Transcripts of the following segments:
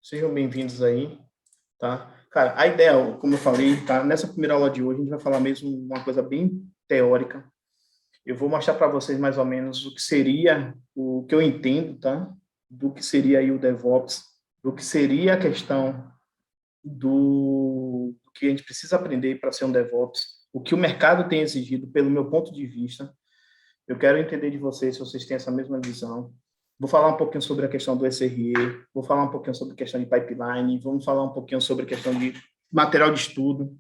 Sejam bem-vindos aí, tá? Cara, a ideia, como eu falei, tá? Nessa primeira aula de hoje, a gente vai falar mesmo uma coisa bem teórica. Eu vou mostrar para vocês mais ou menos o que seria, o que eu entendo, tá? Do que seria aí o DevOps, do que seria a questão do que a gente precisa aprender para ser um DevOps, o que o mercado tem exigido, pelo meu ponto de vista. Eu quero entender de vocês se vocês têm essa mesma visão. Vou falar um pouquinho sobre a questão do SRE, vou falar um pouquinho sobre a questão de pipeline, vamos falar um pouquinho sobre a questão de material de estudo,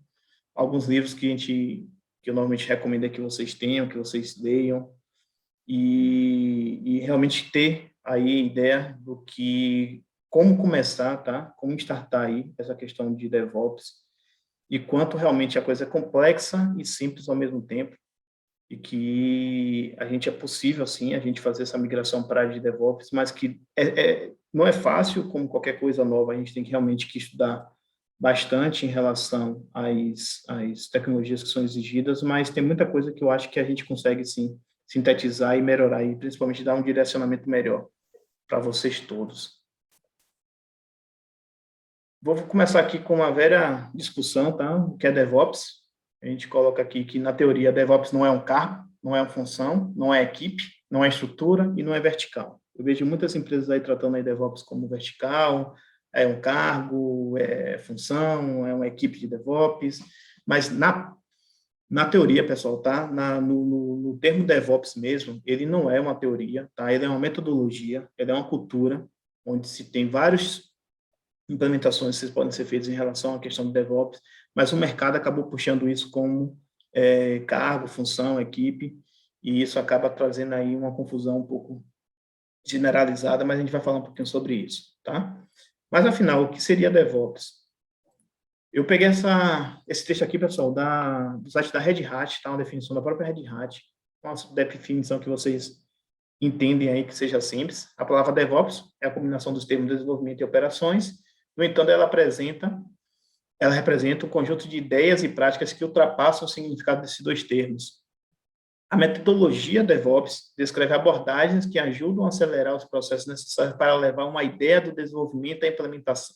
alguns livros que eu normalmente recomendo que vocês tenham, que vocês leiam, e realmente ter aí ideia do que, como começar, tá? Como startar aí essa questão de DevOps, e quanto realmente a coisa é complexa e simples ao mesmo tempo, e que a gente é possível, sim, a gente fazer essa migração para a área de DevOps, mas que não é fácil, como qualquer coisa nova, a gente tem que realmente que estudar bastante em relação às tecnologias que são exigidas, mas tem muita coisa que eu acho que a gente consegue, sim, sintetizar e melhorar, e principalmente dar um direcionamento melhor para vocês todos. Vou começar aqui com uma velha discussão, tá? O que é DevOps? A gente coloca aqui que, na teoria, DevOps não é um cargo, não é uma função, não é equipe, não é estrutura e não é vertical. Eu vejo muitas empresas aí tratando aí DevOps como vertical, é um cargo, é função, é uma equipe de DevOps, mas na teoria, pessoal, tá? No termo DevOps mesmo, ele não é uma teoria, tá? Ele é uma metodologia, ele é uma cultura, onde se tem vários implementações que podem ser feitas em relação à questão do DevOps, mas o mercado acabou puxando isso como cargo, função, equipe, e isso acaba trazendo aí uma confusão um pouco generalizada, mas a gente vai falar um pouquinho sobre isso, tá? Mas, afinal, o que seria DevOps? Eu peguei esse texto aqui, pessoal, do site da Red Hat, tá? Uma definição da própria Red Hat, uma definição que vocês entendem aí que seja simples. A palavra DevOps é a combinação dos termos desenvolvimento e operações. No entanto, ela representa um conjunto de ideias e práticas que ultrapassam o significado desses dois termos. A metodologia DevOps descreve abordagens que ajudam a acelerar os processos necessários para levar uma ideia do desenvolvimento à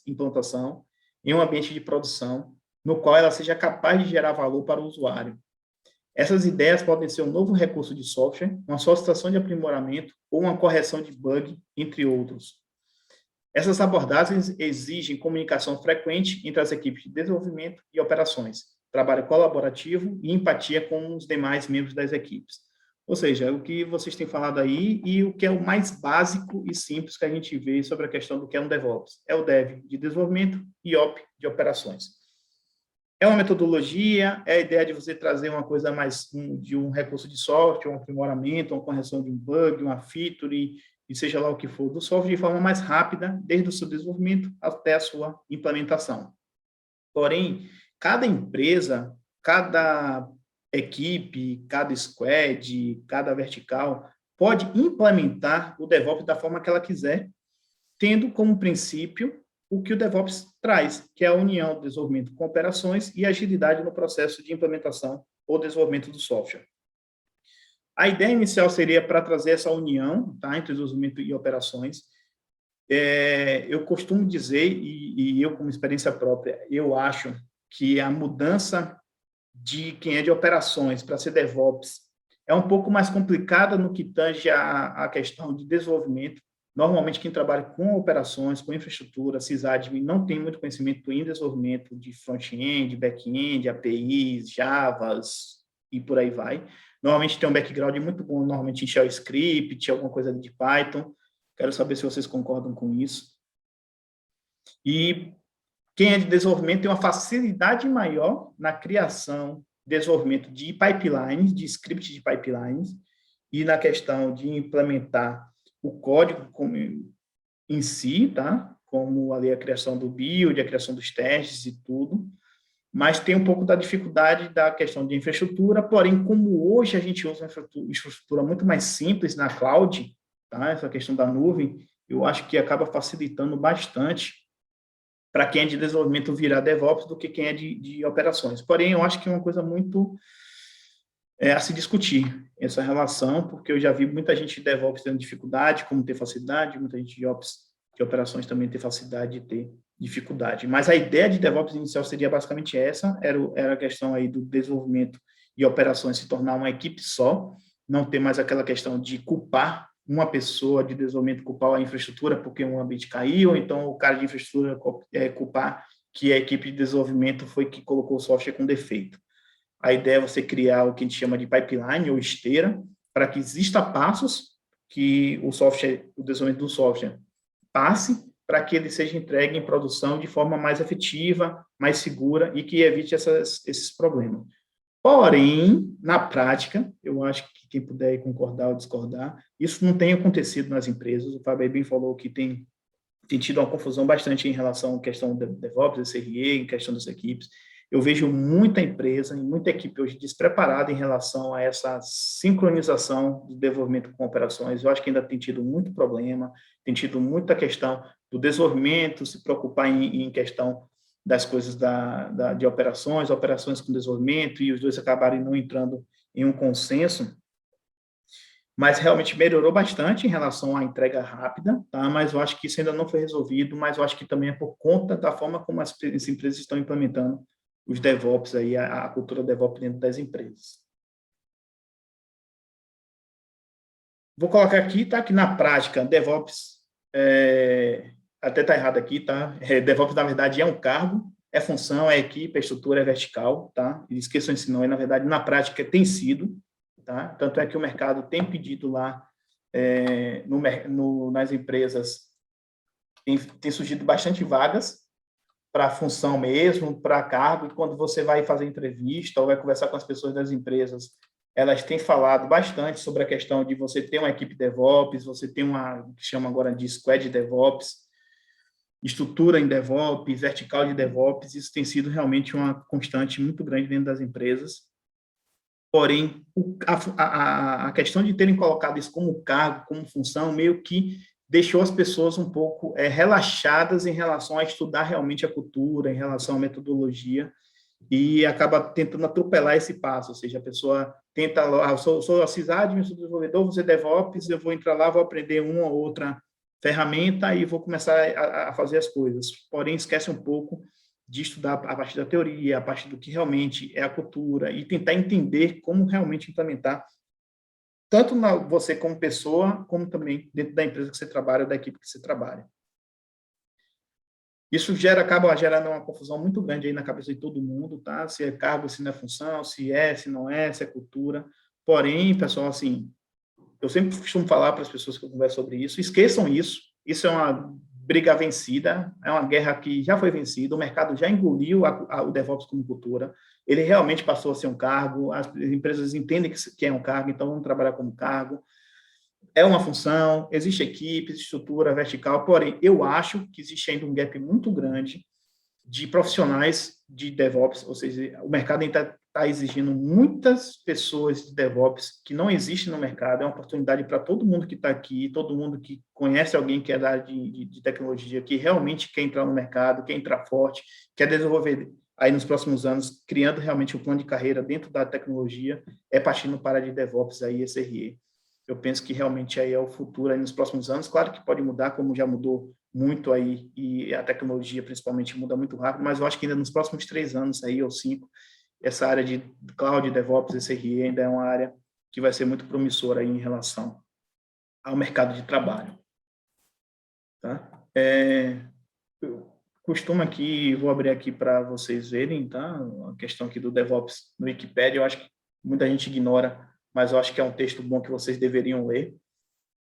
implantação em um ambiente de produção, no qual ela seja capaz de gerar valor para o usuário. Essas ideias podem ser um novo recurso de software, uma solicitação de aprimoramento ou uma correção de bug, entre outros. Essas abordagens exigem comunicação frequente entre as equipes de desenvolvimento e operações, trabalho colaborativo e empatia com os demais membros das equipes. Ou seja, o que vocês têm falado aí e o que é o mais básico e simples que a gente vê sobre a questão do que é um DevOps. É o Dev de desenvolvimento e Op de operações. É uma metodologia, é a ideia de você trazer uma coisa mais de um recurso de software, um aprimoramento, uma correção de um bug, uma feature, e seja lá o que for, do software de forma mais rápida, desde o seu desenvolvimento até a sua implementação. Porém, cada empresa, cada equipe, cada squad, cada vertical, pode implementar o DevOps da forma que ela quiser, tendo como princípio o que o DevOps traz, que é a união do desenvolvimento com operações e agilidade no processo de implementação ou desenvolvimento do software. A ideia inicial seria para trazer essa união, tá, entre desenvolvimento e operações. Eu costumo dizer, e eu, como experiência própria, eu acho que a mudança de quem é de operações para ser DevOps é um pouco mais complicada no que tange a questão de desenvolvimento. Normalmente, quem trabalha com operações, com infraestrutura, sysadmin, não tem muito conhecimento em desenvolvimento de front-end, back-end, APIs, Javas e por aí vai. Normalmente tem um background muito bom, normalmente em Shell Script, alguma coisa de Python. Quero saber se vocês concordam com isso. E quem é de desenvolvimento tem uma facilidade maior na criação, desenvolvimento de pipelines, de script de pipelines, e na questão de implementar o código em si, tá? Como ali a criação do build, a criação dos testes e tudo, mas tem um pouco da dificuldade da questão de infraestrutura, porém, como hoje a gente usa uma infraestrutura muito mais simples na cloud, tá? Essa questão da nuvem, eu acho que acaba facilitando bastante para quem é de desenvolvimento virar DevOps do que quem é de operações. Porém, eu acho que é uma coisa muito a se discutir essa relação, porque eu já vi muita gente de DevOps tendo dificuldade, como ter facilidade, muita gente de Ops que operações também têm facilidade de ter dificuldade. Mas a ideia de DevOps inicial seria basicamente essa, era a questão aí do desenvolvimento e operações se tornar uma equipe só, não ter mais aquela questão de culpar uma pessoa de desenvolvimento, culpar a infraestrutura porque um ambiente caiu, ou então o cara de infraestrutura culpar que a equipe de desenvolvimento foi que colocou o software com defeito. A ideia é você criar o que a gente chama de pipeline ou esteira, para que exista passos que o desenvolvimento do software passe para que ele seja entregue em produção de forma mais efetiva, mais segura e que evite esses problemas. Porém, na prática, eu acho que quem puder concordar ou discordar, isso não tem acontecido nas empresas. O Fábio bem falou que tem tido uma confusão bastante em relação à questão do DevOps, SRE, em questão das equipes. Eu vejo muita empresa e muita equipe hoje despreparada em relação a essa sincronização do desenvolvimento com operações. Eu acho que ainda tem tido muito problema, tem tido muita questão do desenvolvimento, se preocupar em questão das coisas de operações com desenvolvimento, e os dois acabarem não entrando em um consenso, mas realmente melhorou bastante em relação à entrega rápida, tá? Mas eu acho que isso ainda não foi resolvido, mas eu acho que também é por conta da forma como as empresas estão implementando os DevOps, aí, a cultura DevOps dentro das empresas. Vou colocar aqui, tá? Que na prática, DevOps, até está errado aqui, tá? DevOps, na verdade, é um cargo, é função, é equipe, é estrutura, é vertical, tá? E esqueçam isso não, na verdade, na prática tem sido, tá? Tanto é que o mercado tem pedido lá, nas empresas, tem surgido bastante vagas para função mesmo, para cargo, e quando você vai fazer entrevista ou vai conversar com as pessoas das empresas, elas têm falado bastante sobre a questão de você ter uma equipe DevOps, você tem uma que chama agora de Squad DevOps, estrutura em DevOps, vertical de DevOps, isso tem sido realmente uma constante muito grande dentro das empresas. Porém, a questão de terem colocado isso como cargo, como função, meio que deixou as pessoas um pouco relaxadas em relação a estudar realmente a cultura, em relação à metodologia, e acaba tentando atropelar esse passo, ou seja, a pessoa tenta, eu sou a CISAD, eu sou desenvolvedor, vou ser DevOps, eu vou entrar lá, vou aprender uma ou outra ferramenta e vou começar a fazer as coisas. Porém, esquece um pouco de estudar a partir da teoria, a partir do que realmente é a cultura, e tentar entender como realmente implementar, tanto você como pessoa, como também dentro da empresa que você trabalha, da equipe que você trabalha. Isso acaba gerando uma confusão muito grande aí na cabeça de todo mundo, tá? Se é cargo, se não é função, se não é, se é cultura. Porém, pessoal, assim, eu sempre costumo falar para as pessoas que eu converso sobre isso, esqueçam isso. Isso é uma briga vencida, é uma guerra que já foi vencida, o mercado já engoliu o DevOps como cultura, ele realmente passou a ser um cargo, as empresas entendem que é um cargo, então vamos trabalhar como cargo. É uma função, existe equipes, estrutura vertical, porém, eu acho que existe ainda um gap muito grande de profissionais de DevOps, ou seja, o mercado ainda está exigindo muitas pessoas de DevOps que não existem no mercado, é uma oportunidade para todo mundo que está aqui, todo mundo que conhece alguém que é da área de tecnologia, que realmente quer entrar no mercado, quer entrar forte, quer desenvolver aí nos próximos anos, criando realmente um plano de carreira dentro da tecnologia, partindo para a área de DevOps aí, SRE. Eu penso que realmente aí é o futuro aí nos próximos anos. Claro que pode mudar, como já mudou muito aí, e a tecnologia principalmente muda muito rápido, mas eu acho que ainda nos próximos 3 anos aí, ou 5, essa área de Cloud, DevOps, SRE ainda é uma área que vai ser muito promissora aí em relação ao mercado de trabalho. Tá? Eu costumo aqui, vou abrir aqui para vocês verem, tá? A questão aqui do DevOps no Wikipedia, eu acho que muita gente ignora, mas eu acho que é um texto bom que vocês deveriam ler.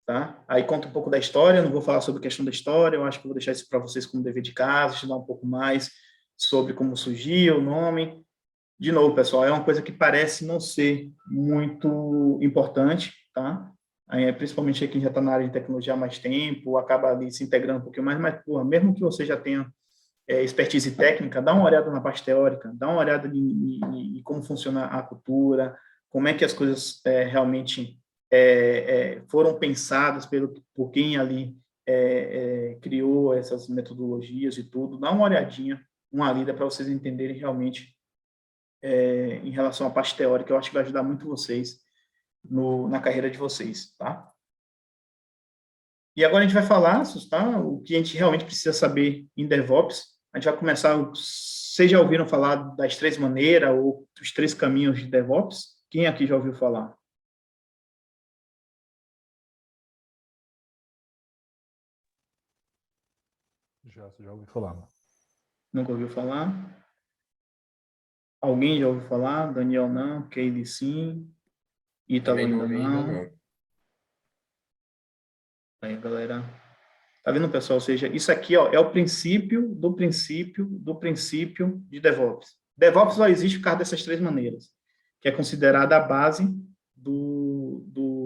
Tá? Aí conta um pouco da história, não vou falar sobre a questão da história, eu acho que vou deixar isso para vocês como dever de casa, estudar um pouco mais sobre como surgiu o nome. De novo, pessoal, é uma coisa que parece não ser muito importante, tá? Principalmente quem já está na área de tecnologia há mais tempo, acaba ali se integrando um pouquinho mais, mas, pô, mesmo que você já tenha expertise técnica, dá uma olhada na parte teórica, dá uma olhada em como funciona a cultura, como é que as coisas realmente foram pensadas por quem ali criou essas metodologias e tudo. Dá uma olhadinha, uma lida para vocês entenderem realmente em relação à parte teórica. Eu acho que vai ajudar muito vocês na carreira de vocês, tá? E agora a gente vai falar, tá, o que a gente realmente precisa saber em DevOps. A gente vai começar, vocês já ouviram falar das 3 maneiras ou dos 3 caminhos de DevOps? Quem aqui já ouviu falar? Já ouvi falar. Nunca ouviu falar? Alguém já ouviu falar? Daniel não, Keili sim, Ítalo Também não ainda ouvi ainda não. não. Aí, galera, tá vendo, pessoal? Ou seja, isso aqui, ó, é o princípio do princípio do princípio de DevOps. DevOps só existe por causa dessas 3 maneiras, que é considerada a base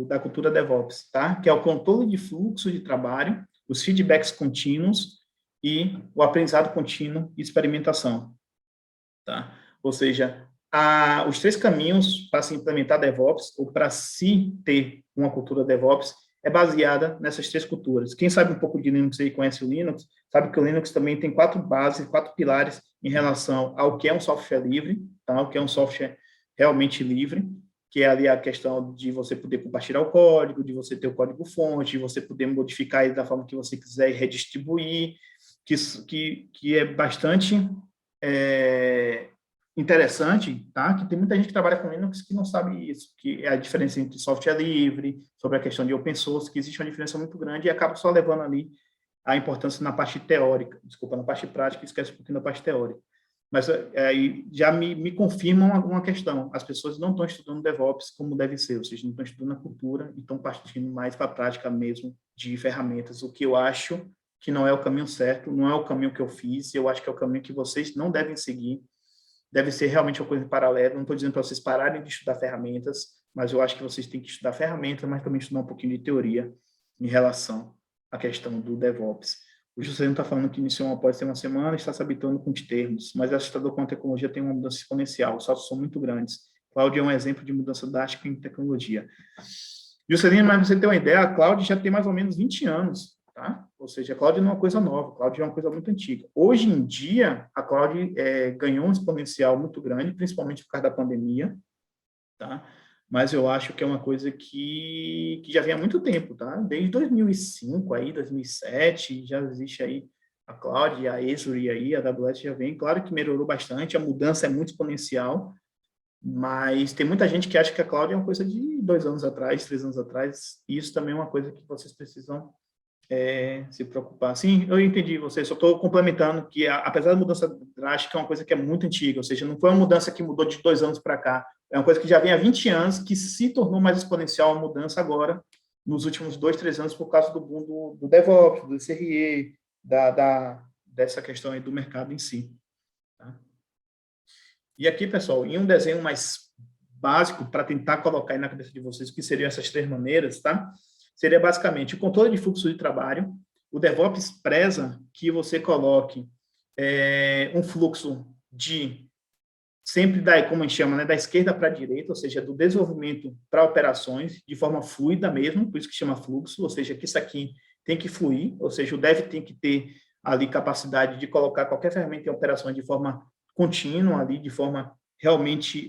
da cultura DevOps, tá? Que é o controle de fluxo de trabalho, os feedbacks contínuos e o aprendizado contínuo e experimentação, tá? Ou seja, os 3 caminhos para se implementar DevOps ou para se ter uma cultura DevOps é baseada nessas 3 culturas. Quem sabe um pouco de Linux aí, conhece o Linux, sabe que o Linux também tem 4 bases, 4 pilares em relação ao que é um software livre, tá? O que é um software realmente livre, que é ali a questão de você poder compartilhar o código, de você ter o código-fonte, de você poder modificar ele da forma que você quiser e redistribuir, que é bastante interessante, tá? Que tem muita gente que trabalha com Linux que não sabe isso, que é a diferença entre software livre, sobre a questão de open source, que existe uma diferença muito grande e acaba só levando ali a importância na parte teórica, desculpa, na parte prática, esquece um pouquinho da parte teórica. Mas aí já me confirma uma questão, as pessoas não estão estudando DevOps como deve ser, ou seja, não estão estudando a cultura e estão partindo mais para a prática mesmo de ferramentas, o que eu acho que não é o caminho certo, não é o caminho que eu fiz, eu acho que é o caminho que vocês não devem seguir, deve ser realmente uma coisa paralela. Não estou dizendo para vocês pararem de estudar ferramentas, mas eu acho que vocês têm que estudar ferramentas, mas também estudar um pouquinho de teoria em relação à questão do DevOps. O Juscelino está falando que iniciou após uma semana, está se habituando com os termos, mas é assustador como a tecnologia tem uma mudança exponencial, os saltos são muito grandes. Cláudio é um exemplo de mudança drástica em tecnologia. Juscelino, mas você tem uma ideia, a Cláudia já tem mais ou menos 20 anos, tá? Ou seja, a cloud não é uma coisa nova, a cloud é uma coisa muito antiga. Hoje em dia, a cloud ganhou um exponencial muito grande, principalmente por causa da pandemia, tá? Mas eu acho que é uma coisa que já vem há muito tempo, tá? Desde 2005, aí, 2007, já existe aí a cloud, a Azure aí, a AWS já vem. Claro que melhorou bastante, a mudança é muito exponencial, mas tem muita gente que acha que a cloud é uma coisa de 2 anos atrás, 3 anos atrás, e isso também é uma coisa que vocês precisam se preocupar. Sim, eu entendi você, só estou complementando que, apesar da mudança drástica, é uma coisa que é muito antiga, ou seja, não foi uma mudança que mudou de 2 anos para cá, é uma coisa que já vem há 20 anos, que se tornou mais exponencial a mudança agora, nos últimos 2, 3 anos, por causa do boom do DevOps, do SRE, dessa questão aí do mercado em si. Tá? E aqui, pessoal, em um desenho mais básico, para tentar colocar aí na cabeça de vocês o que seriam essas 3 maneiras, tá? Seria basicamente o controle de fluxo de trabalho. O DevOps preza que você coloque um fluxo de sempre como a gente chama, né, da esquerda para a direita, ou seja, do desenvolvimento para operações, de forma fluida mesmo, por isso que chama fluxo, ou seja, que isso aqui tem que fluir, ou seja, o dev tem que ter ali capacidade de colocar qualquer ferramenta em operações de forma contínua, ali, de forma realmente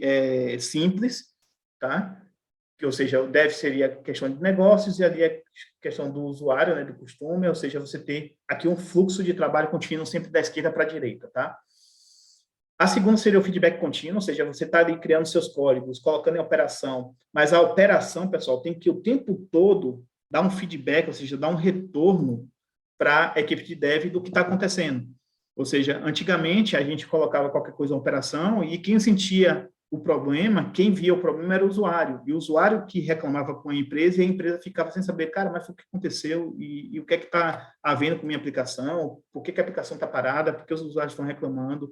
simples, tá? Que, ou seja, o dev seria questão de negócios e ali é questão do usuário, né, do costume, ou seja, você ter aqui um fluxo de trabalho contínuo sempre da esquerda para a direita, tá? A segunda seria o feedback contínuo, ou seja, você está ali criando seus códigos, colocando em operação, mas a operação, pessoal, tem que o tempo todo dar um feedback, ou seja, dar um retorno para a equipe de dev do que está acontecendo. Ou seja, antigamente a gente colocava qualquer coisa em operação e quem sentia o problema, quem via o problema era o usuário. E o usuário que reclamava com a empresa e a empresa ficava sem saber, cara, mas o que aconteceu e o que é que está havendo com minha aplicação? Por que a aplicação está parada? Por que os usuários estão reclamando?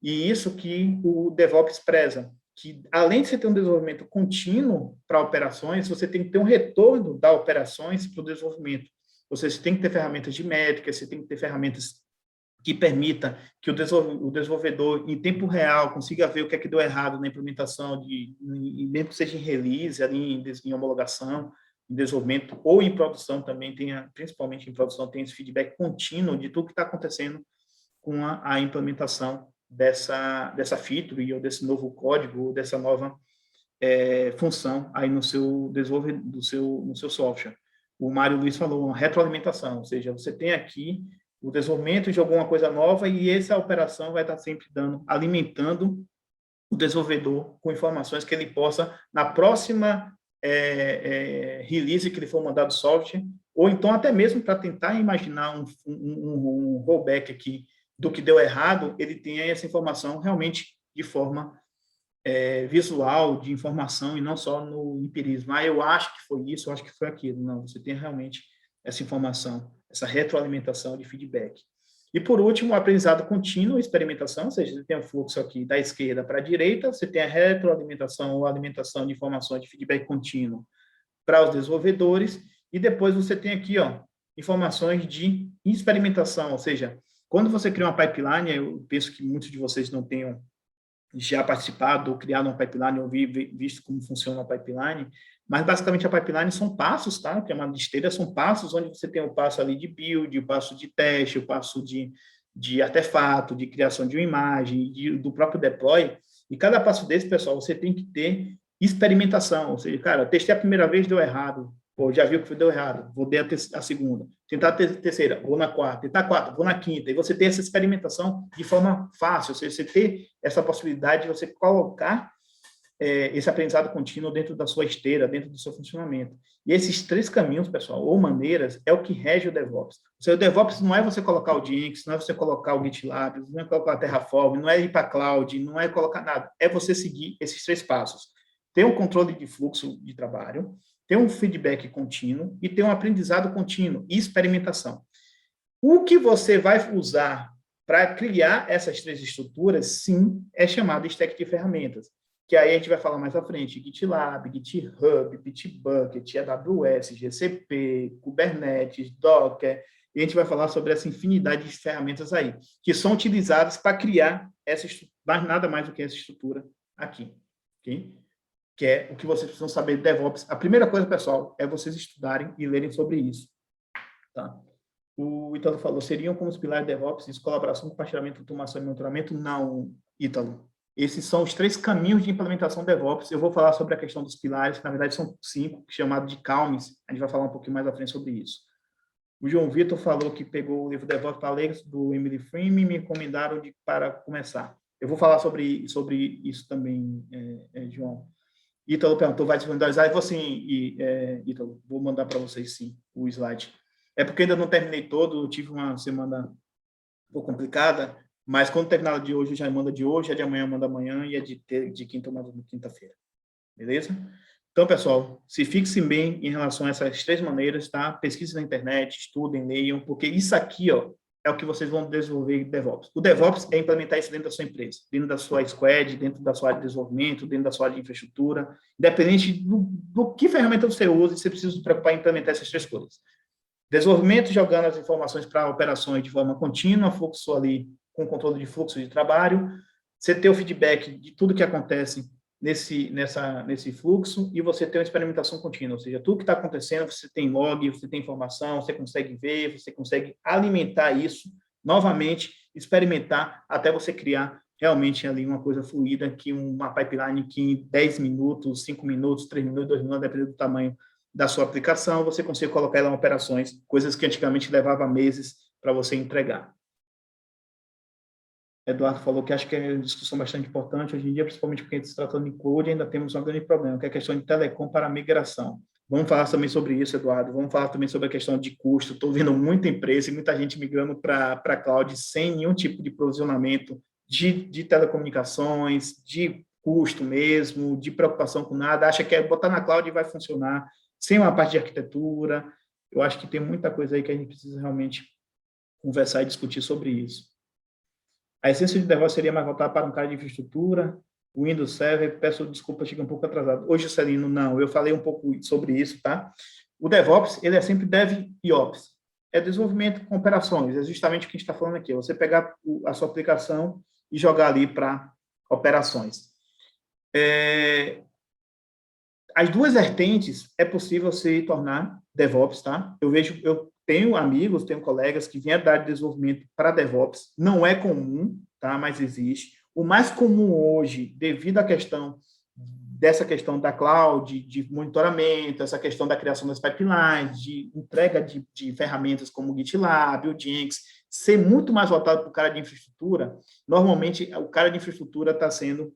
E isso que o DevOps preza, que além de você ter um desenvolvimento contínuo para operações, você tem que ter um retorno das operações para o desenvolvimento. Você tem que ter ferramentas de métrica, você tem que ter ferramentas que permita que o desenvolvedor, em tempo real, consiga ver o que é que deu errado na implementação, mesmo que seja em release, ali em homologação, em desenvolvimento, ou em produção também, principalmente em produção, tem esse feedback contínuo de tudo que está acontecendo com a implementação dessa feature ou desse novo código, ou dessa nova função aí no seu no seu software. o Mário Luiz falou, uma retroalimentação, ou seja, você tem aqui o desenvolvimento de alguma coisa nova e essa operação vai estar sempre alimentando o desenvolvedor com informações que ele possa, na próxima release que ele for mandar do software, ou então até mesmo para tentar imaginar um rollback aqui do que deu errado, ele tenha essa informação realmente de forma visual, de informação, e não só no empirismo. Eu acho que foi isso, eu acho que foi aquilo. Não, você tem realmente essa informação, essa retroalimentação de feedback. E, por último, o aprendizado contínuo, experimentação, ou seja, você tem o fluxo aqui da esquerda para a direita, você tem a retroalimentação ou alimentação de informações de feedback contínuo para os desenvolvedores, e depois você tem aqui, informações de experimentação, ou seja, quando você cria uma pipeline, eu penso que muitos de vocês não tenham já participado ou criado uma pipeline, ou visto como funciona uma pipeline, mas basicamente a pipeline são passos, tá? Que é uma esteira, são passos onde você tem o passo ali de build, o passo de teste, o passo de artefato, de criação de uma imagem, do próprio deploy, e cada passo desse, pessoal, você tem que ter experimentação, ou seja, cara, testei a primeira vez, deu errado, pô, já viu que deu errado, vou dar a segunda, tentar a terceira, vou na quarta, tentar a quarta, vou na quinta, e você ter essa experimentação de forma fácil, ou seja, você ter essa possibilidade de você colocar esse aprendizado contínuo dentro da sua esteira, dentro do seu funcionamento. E esses 3 caminhos, pessoal, ou maneiras, é o que rege o DevOps. Ou seja, o DevOps não é você colocar o Jenkins, não é você colocar o GitLab, não é colocar a Terraform, não é ir para a cloud, não é colocar nada. É você seguir esses 3 passos. Ter um controle de fluxo de trabalho, ter um feedback contínuo e ter um aprendizado contínuo e experimentação. O que você vai usar para criar essas 3 estruturas, sim, é chamado de stack de ferramentas, que aí a gente vai falar mais à frente, GitLab, GitHub, Bitbucket, AWS, GCP, Kubernetes, Docker, e a gente vai falar sobre essa infinidade de ferramentas aí, que são utilizadas para criar essa estrutura, nada mais do que essa estrutura aqui, ok? Que é o que vocês precisam saber de DevOps. A primeira coisa, pessoal, é vocês estudarem e lerem sobre isso, tá? O Ítalo falou, seriam como os pilares de DevOps, isso, colaboração, compartilhamento, automação e monitoramento? Não, Ítalo. Esses são os 3 caminhos de implementação DevOps. Eu vou falar sobre a questão dos pilares, que na verdade são 5, chamado de Calmes. A gente vai falar um pouquinho mais à frente sobre isso. O João Vitor falou que pegou o livro DevOps para ler, do Emily Frim, e me recomendaram para começar. Eu vou falar sobre isso também, João. Ítalo perguntou, vai disponibilizar o slide? Vou sim, Ítalo, vou mandar para vocês sim, o slide. É porque ainda não terminei todo, eu tive uma semana um pouco complicada, mas quando terminar de hoje, já manda de hoje, é de amanhã, manda amanhã, e é de quinta, manda de quinta-feira. Beleza? Então, pessoal, se fixem bem em relação a essas 3 maneiras, tá? Pesquisem na internet, estudem, leiam, porque isso aqui, é o que vocês vão desenvolver em DevOps. O DevOps é implementar isso dentro da sua empresa, dentro da sua squad, dentro da sua área de desenvolvimento, dentro da sua área de infraestrutura, independente do que ferramenta você usa, você precisa se preocupar em implementar essas 3 coisas. Desenvolvimento, jogando as informações para operações de forma contínua, fluxo ali, com controle de fluxo de trabalho, você ter o feedback de tudo que acontece nesse fluxo, e você ter uma experimentação contínua, ou seja, tudo que está acontecendo, você tem log, você tem informação, você consegue ver, você consegue alimentar isso, novamente, experimentar, até você criar realmente ali uma coisa fluida, que uma pipeline que em 10 minutos, 5 minutos, 3 minutos, 2 minutos, dependendo do tamanho da sua aplicação, você consegue colocar ela em operações, coisas que antigamente levava meses para você entregar. Eduardo falou que acho que é uma discussão bastante importante hoje em dia, principalmente porque se tratando de cloud, ainda temos um grande problema, que é a questão de telecom para migração. Vamos falar também sobre isso, Eduardo. Vamos falar também sobre a questão de custo. Estou vendo muita empresa e muita gente migrando para cloud sem nenhum tipo de provisionamento de telecomunicações, de custo mesmo, de preocupação com nada. Acha que é botar na cloud e vai funcionar, sem uma parte de arquitetura. Eu acho que tem muita coisa aí que a gente precisa realmente conversar e discutir sobre isso. A essência de DevOps seria mais voltada para um cara de infraestrutura, o Windows Server, peço desculpa, cheguei um pouco atrasado. Hoje, Celino, não, eu falei um pouco sobre isso, tá? O DevOps, ele é sempre Dev e Ops. É desenvolvimento com operações, é justamente o que a gente está falando aqui. Você pegar a sua aplicação e jogar ali para operações. As 2 vertentes é possível se tornar DevOps, tá? Eu tenho amigos, tenho colegas que vieram da área de desenvolvimento para DevOps. Não é comum, tá? Mas existe. O mais comum hoje, devido à questão dessa questão da cloud, de monitoramento, essa questão da criação das pipelines, de entrega de ferramentas como o GitLab, o Jenkins, ser muito mais voltado para o cara de infraestrutura. Normalmente, o cara de infraestrutura está sendo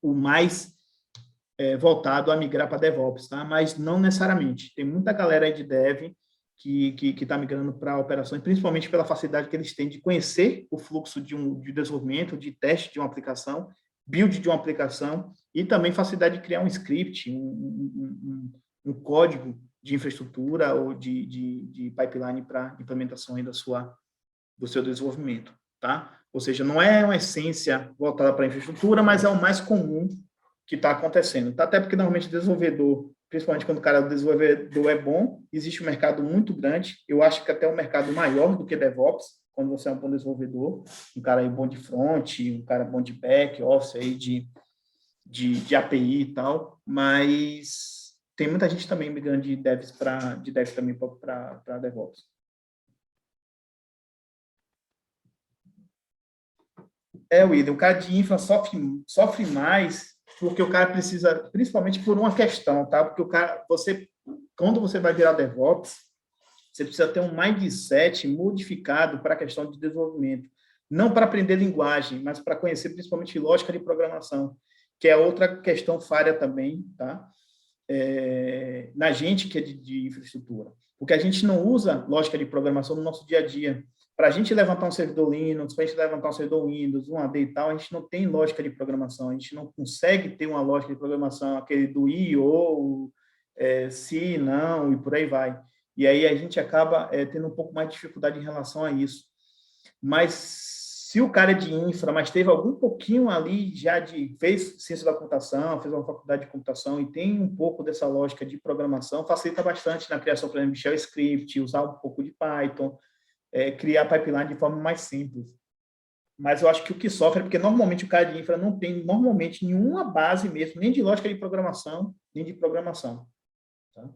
o mais voltado a migrar para DevOps, tá? Mas não necessariamente. Tem muita galera aí de Dev que está migrando para operações, principalmente pela facilidade que eles têm de conhecer o fluxo de desenvolvimento, de teste de uma aplicação, build de uma aplicação, e também facilidade de criar um script, um código de infraestrutura ou de pipeline para implementação aí do seu desenvolvimento, tá? Ou seja, não é uma essência voltada para a infraestrutura, mas é o mais comum que está acontecendo. Tá? Até porque, normalmente, desenvolvedor, principalmente quando o cara desenvolvedor é bom, existe um mercado muito grande. Eu acho que até um mercado maior do que DevOps, quando você é um bom desenvolvedor, um cara aí bom de front, um cara bom de back, office, aí de API e tal, mas tem muita gente também migrando de dev também para DevOps. William, o cara de infra sofre mais porque o cara precisa, principalmente por uma questão, tá? Porque o cara, quando você vai virar DevOps, você precisa ter um mindset modificado para a questão de desenvolvimento. Não para aprender linguagem, mas para conhecer principalmente lógica de programação, que é outra questão falha também, tá? Na gente que é de infraestrutura. Porque a gente não usa lógica de programação no nosso dia a dia. Para a gente levantar um servidor Linux, para a gente levantar um servidor Windows, um AD e tal, a gente não tem lógica de programação, a gente não consegue ter uma lógica de programação, aquele do IO, se, não, e por aí vai. E aí a gente acaba tendo um pouco mais de dificuldade em relação a isso. Mas se o cara é de infra, mas teve algum pouquinho ali já fez ciência da computação, fez uma faculdade de computação e tem um pouco dessa lógica de programação, facilita bastante na criação, por exemplo, de shell script, usar um pouco de Python, criar pipeline de forma mais simples. Mas eu acho que o que sofre é porque normalmente o cara de infra não tem normalmente nenhuma base mesmo, nem de lógica de programação, nem de programação. Tá?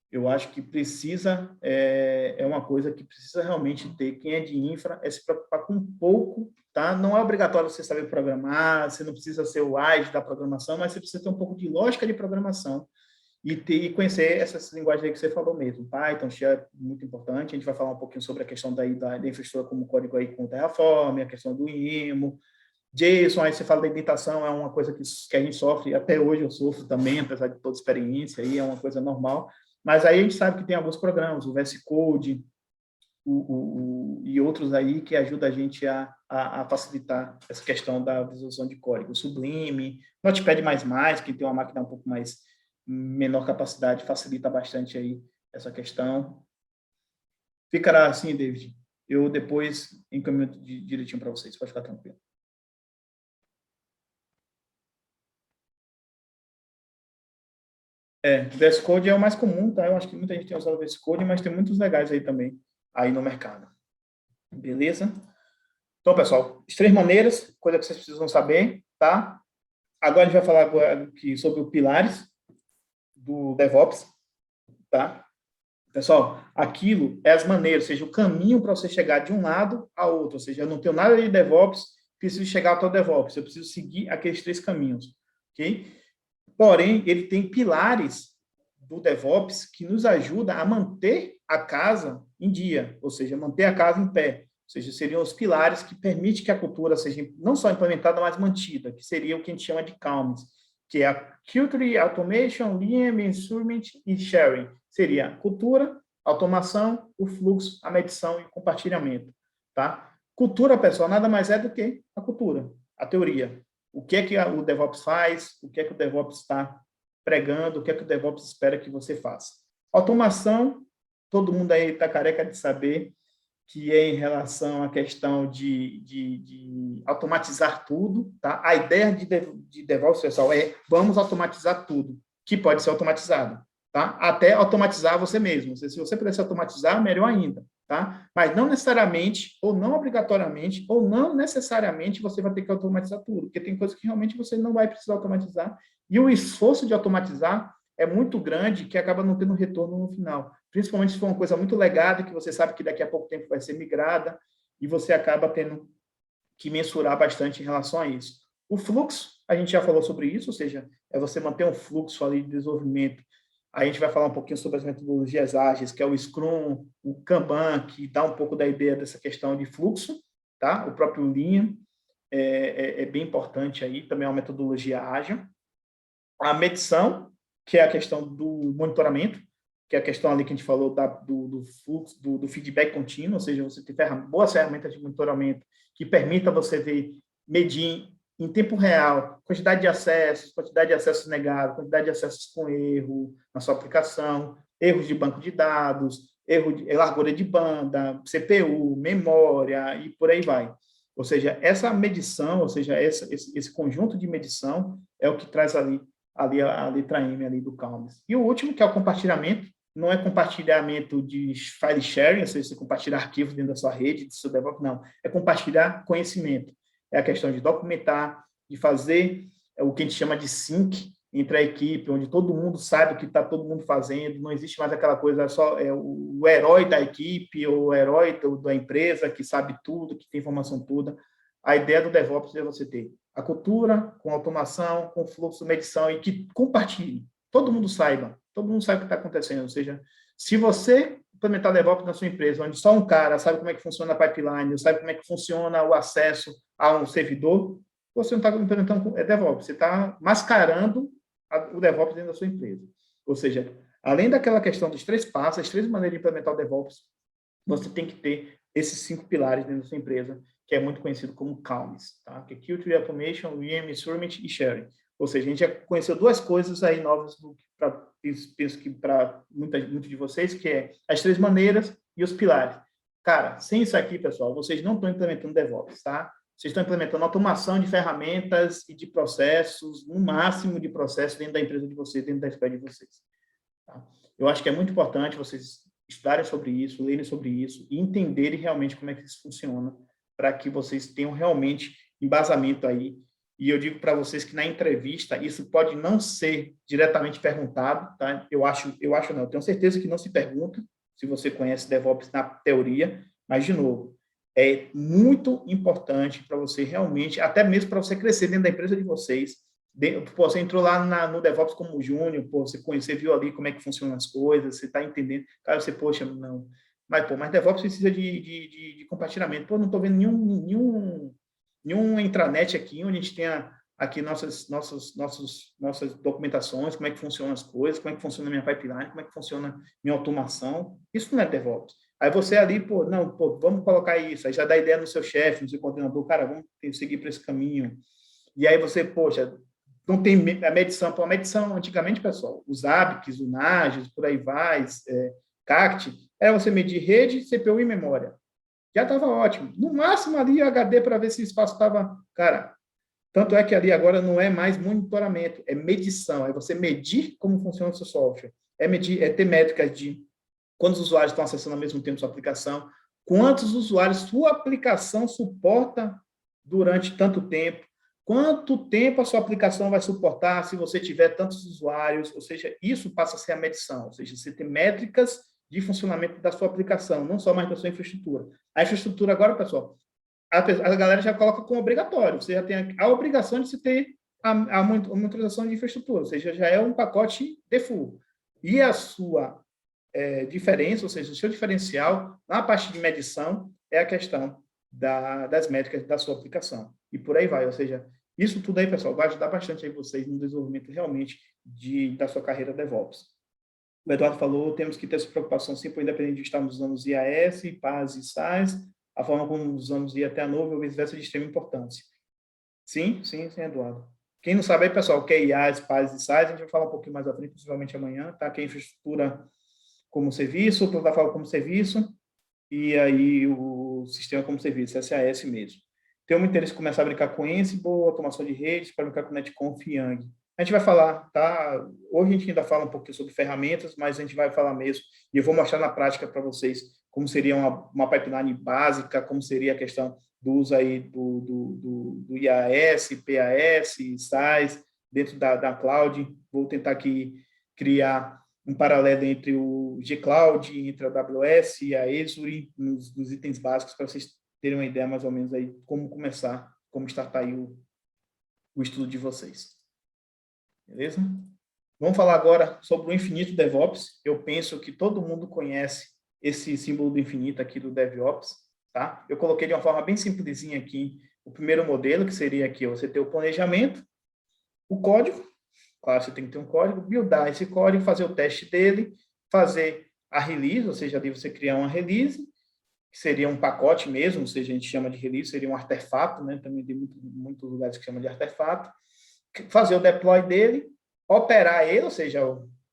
Eu acho que precisa, é uma coisa que precisa realmente ter. Quem é de infra é se preocupar com um pouco, tá? Não é obrigatório você saber programar, você não precisa ser o AIS da programação, mas você precisa ter um pouco de lógica de programação e conhecer essas linguagens aí que você falou mesmo. Python, Shell é muito importante. A gente vai falar um pouquinho sobre a questão da infraestrutura como código aí com Terraform, a questão do IMO, JSON, aí você fala da indentação, é uma coisa que a gente sofre, até hoje eu sofro também, apesar de toda experiência, aí é uma coisa normal. Mas aí a gente sabe que tem alguns programas, o VS Code e outros aí que ajudam a gente a facilitar essa questão da visualização de código. O Sublime, Notepad++, que tem uma máquina um pouco mais menor capacidade, facilita bastante aí essa questão. Ficará assim, David. Eu depois encaminho direitinho para vocês, pode ficar tranquilo. VS Code é o mais comum, tá? Eu acho que muita gente tem usado o VS Code, mas tem muitos legais aí também, aí no mercado. Beleza? Então, pessoal, as 3 maneiras, coisa que vocês precisam saber, tá? Agora a gente vai falar aqui sobre os pilares do DevOps, tá? Pessoal, aquilo é as maneiras, ou seja, o caminho para você chegar de um lado ao outro, ou seja, eu não tenho nada de DevOps, preciso chegar até o DevOps, eu preciso seguir aqueles 3 caminhos, ok? Porém, ele tem pilares do DevOps que nos ajuda a manter a casa em dia, ou seja, manter a casa em pé. Ou seja, seriam os pilares que permitem que a cultura seja não só implementada, mas mantida, que seria o que a gente chama de CALMs, que é a Culture, Automation, Lean, Measurement e Sharing. Seria a cultura, automação, o fluxo, a medição e o compartilhamento. Tá? Cultura, pessoal, nada mais é do que a cultura, a teoria. O que é que o DevOps faz, o que é que o DevOps está pregando, o que é que o DevOps espera que você faça. Automação, todo mundo aí está careca de saber que é em relação à questão de automatizar tudo. Tá? A ideia de DevOps, pessoal, é vamos automatizar tudo, que pode ser automatizado. Tá? Até automatizar você mesmo. Se você pudesse automatizar, melhor ainda. Tá? Mas não necessariamente, ou não obrigatoriamente, ou não necessariamente você vai ter que automatizar tudo, porque tem coisas que realmente você não vai precisar automatizar, e o esforço de automatizar é muito grande, que acaba não tendo retorno no final, principalmente se for uma coisa muito legada, que você sabe que daqui a pouco tempo vai ser migrada, e você acaba tendo que mensurar bastante em relação a isso. O fluxo, a gente já falou sobre isso, ou seja, é você manter um fluxo ali de desenvolvimento. A gente vai falar um pouquinho sobre as metodologias ágeis, que é o Scrum, o Kanban, que dá um pouco da ideia dessa questão de fluxo, tá? O próprio Lean é bem importante aí, também é uma metodologia ágil. A medição, que é a questão do monitoramento, que é a questão ali que a gente falou do fluxo, do feedback contínuo, ou seja, você tem boas ferramentas de monitoramento que permita você medir em tempo real quantidade de acessos negados, quantidade de acessos com erro na sua aplicação, erros de banco de dados, erro de largura de banda, CPU, memória e por aí vai. Ou seja, essa medição, ou seja, esse conjunto de medição é o que traz ali a letra M ali do Canvas. E o último, que é o compartilhamento, não é compartilhamento de file sharing, ou seja, você compartilhar arquivos dentro da sua rede, do seu DevOps, não. É compartilhar conhecimento. É a questão de documentar, de fazer o que a gente chama de sync entre a equipe, onde todo mundo sabe o que está todo mundo fazendo, não existe mais aquela coisa só o herói da equipe ou o herói da empresa que sabe tudo, que tem informação toda. A ideia do DevOps é você ter a cultura com automação, com fluxo, medição e que compartilhe. Todo mundo sabe o que está acontecendo. Ou seja, se você implementar DevOps na sua empresa, onde só um cara sabe como é que funciona a pipeline, sabe como é que funciona o acesso a um servidor, você não está implementando DevOps, você está mascarando o DevOps dentro da sua empresa. Ou seja, além daquela questão dos 3 passos, as 3 maneiras de implementar o DevOps, você tem que ter esses 5 pilares dentro da sua empresa, que é muito conhecido como CALMs, tá? Que é Culture, Automation, VM, Measurement e Sharing. Ou seja, a gente já conheceu 2 coisas aí novas, penso que para muitos de vocês, que é as 3 maneiras e os pilares. Cara, sem isso aqui, pessoal, vocês não estão implementando DevOps, tá? Vocês estão implementando automação de ferramentas e de processos, no máximo de processos dentro da empresa de vocês, dentro da squad de vocês. Tá? Eu acho que é muito importante vocês estudarem sobre isso, lerem sobre isso e entenderem realmente como é que isso funciona, para que vocês tenham realmente embasamento aí. E eu digo para vocês que na entrevista isso pode não ser diretamente perguntado, tá? Eu tenho certeza que não se pergunta se você conhece DevOps na teoria, mas, de novo, é muito importante para você realmente, até mesmo para você crescer dentro da empresa de vocês. Você entrou lá no DevOps como júnior, você viu ali como é que funcionam as coisas, você está entendendo. Cara, você, poxa, não. Mas DevOps precisa de compartilhamento. Pô, não estou vendo nenhum intranet aqui, onde a gente tenha aqui nossas documentações, como é que funcionam as coisas, como é que funciona a minha pipeline, como é que funciona minha automação. Isso não é DevOps. Aí você ali, vamos colocar isso. Aí já dá ideia no seu chefe, no seu coordenador, cara, vamos seguir para esse caminho. E aí você, poxa, não tem a medição. A medição, antigamente, pessoal, os ABICs, o NAGES, por aí vai, CACT, era você medir rede, CPU e memória. Já estava ótimo. No máximo ali HD para ver se o espaço estava... Cara, tanto é que ali agora não é mais monitoramento, é medição. É você medir como funciona o seu software. É ter métricas de quantos usuários estão acessando ao mesmo tempo sua aplicação, quantos usuários sua aplicação suporta durante tanto tempo, quanto tempo a sua aplicação vai suportar se você tiver tantos usuários, ou seja, isso passa a ser a medição, ou seja, você tem métricas de funcionamento da sua aplicação, não só mais da sua infraestrutura. A infraestrutura agora, pessoal, a galera já coloca como obrigatório, você já tem a obrigação de se ter a monitorização de infraestrutura, ou seja, já é um pacote default. E a sua diferença, ou seja, o seu diferencial na parte de medição é a questão das métricas da sua aplicação. E por aí vai, ou seja, isso tudo aí, pessoal, vai ajudar bastante aí vocês no desenvolvimento realmente da sua carreira DevOps. O Eduardo falou, temos que ter essa preocupação sempre, independente de estarmos usando os IAS, PaaS e SaaS, a forma como usamos IA até a nuvem ou vice-versa é de extrema importância. Sim, Eduardo. Quem não sabe aí, pessoal, o que é IaaS, PaaS e SaaS, a gente vai falar um pouquinho mais à frente, possivelmente amanhã, tá? Que é infraestrutura como serviço, plataforma como serviço, e aí o sistema como serviço, SAS mesmo. Tenho muito interesse em começar a brincar com Ansible, automação de redes, para brincar com NetConf e Yang. A gente vai falar, tá? Hoje a gente ainda fala um pouquinho sobre ferramentas, mas a gente vai falar mesmo, e eu vou mostrar na prática para vocês como seria uma pipeline básica, como seria a questão do uso aí do IaaS, PaaS, SaaS, dentro da cloud. Vou tentar aqui criar um paralelo entre o G-Cloud, entre a AWS e a Azure, nos itens básicos, para vocês terem uma ideia mais ou menos aí como começar, como startar aí o estudo de vocês. Beleza? Vamos falar agora sobre o infinito DevOps. Eu penso que todo mundo conhece esse símbolo do infinito aqui do DevOps, tá? Eu coloquei de uma forma bem simplesinha aqui o primeiro modelo, que seria aqui você ter o planejamento, o código, claro, você tem que ter um código, buildar esse código, fazer o teste dele, fazer a release, ou seja, ali você criar uma release, que seria um pacote mesmo, ou seja, a gente chama de release, seria um artefato, né? Também tem muitos lugares que chamam de artefato. Fazer o deploy dele, operar ele, ou seja,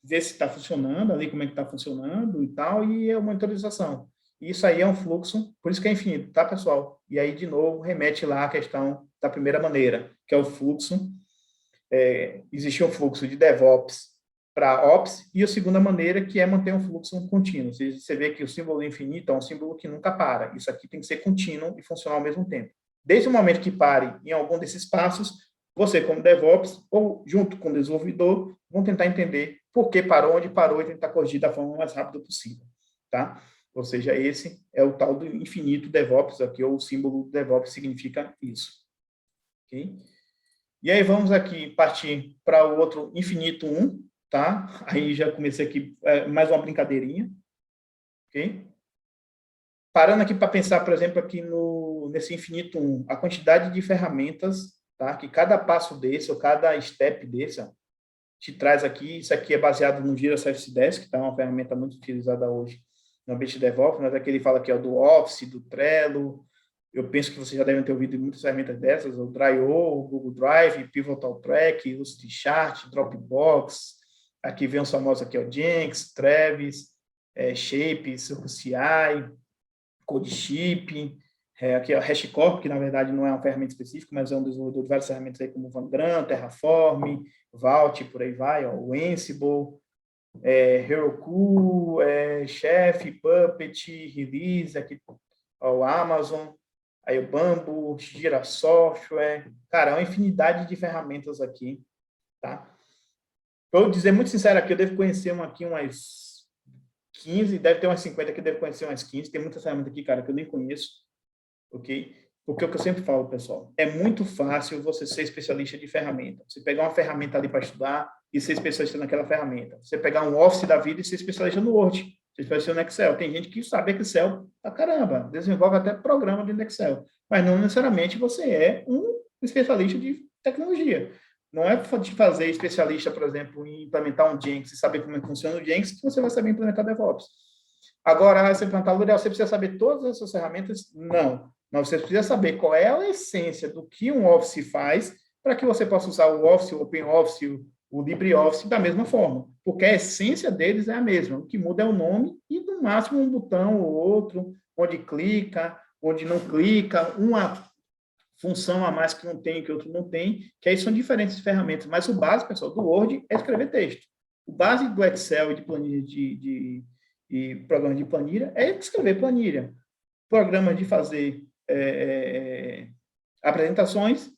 ver se está funcionando, ali como é que está funcionando e tal, e a monitorização. Isso aí é um fluxo, por isso que é infinito, tá, pessoal? E aí, de novo, remete lá à questão da primeira maneira, que é o fluxo. Existe um fluxo de DevOps para Ops, e a segunda maneira, que é manter um fluxo contínuo. Você vê que o símbolo infinito é um símbolo que nunca para. Isso aqui tem que ser contínuo e funcionar ao mesmo tempo. Desde o momento que pare em algum desses passos, você, como DevOps, ou junto com o desenvolvedor, vão tentar entender por que parou, onde parou, e tentar corrigir da forma mais rápida possível, tá? Ou seja, esse é o tal do infinito DevOps, aqui, ou o símbolo DevOps significa isso. Ok? E aí vamos aqui partir para o outro infinito 1, tá? Aí já comecei aqui mais uma brincadeirinha, ok? Parando aqui para pensar, por exemplo, aqui nesse infinito 1, a quantidade de ferramentas, tá? Que cada passo desse, ou cada step desse, ó, te traz aqui. Isso aqui é baseado no Jira Service Desk, que tá uma ferramenta muito utilizada hoje no ambiente de DevOps, mas aqui ele fala aqui, ó, do Office, do Trello. Eu penso que vocês já devem ter ouvido muitas ferramentas dessas, o Dryo, o Google Drive, Pivotal Track, Lucidchart, Dropbox. Aqui vem os famosos aqui, ó, Jenkins, Travis, Shape, CircleCI, CodeShip, aqui é o HashiCorp, que na verdade não é uma ferramenta específica, mas é um desenvolvedor de várias ferramentas aí como Vagrant, Terraform, Vault, por aí vai, ó, o Ansible, Heroku, Chef, Puppet, Release, aqui, ó, o Amazon, aí o Bamboo, Jira Software, cara, é uma infinidade de ferramentas aqui, tá? Para eu dizer muito sincero aqui, eu devo conhecer aqui umas 15, deve ter umas 50 que eu devo conhecer umas 15, tem muita ferramenta aqui, cara, que eu nem conheço, ok? Porque é o que eu sempre falo, pessoal, é muito fácil você ser especialista de ferramenta. Você pegar uma ferramenta ali para estudar e ser especialista naquela ferramenta. Você pegar um Office da vida e ser especialista no Word, ser especialista no Excel. Tem gente que sabe Excel pra caramba, desenvolve até programa dentro do Excel, mas não necessariamente você é um especialista de tecnologia. Não é de fazer especialista, por exemplo, em implementar um Jenkins e saber como funciona o Jenkins que você vai saber implementar DevOps. Agora, você perguntar, Luriel, você precisa saber todas essas ferramentas? Não. Mas você precisa saber qual é a essência do que um Office faz para que você possa usar o Office, o OpenOffice, o LibreOffice da mesma forma. Porque a essência deles é a mesma. O que muda é o nome e, no máximo, um botão ou outro, onde clica, onde não clica, uma função a mais que um tem, que outro não tem, que aí são diferentes ferramentas. Mas o básico, pessoal, do Word é escrever texto. O básico do Excel e de planilha e programa de planilha é escrever planilha. Programa de fazer apresentações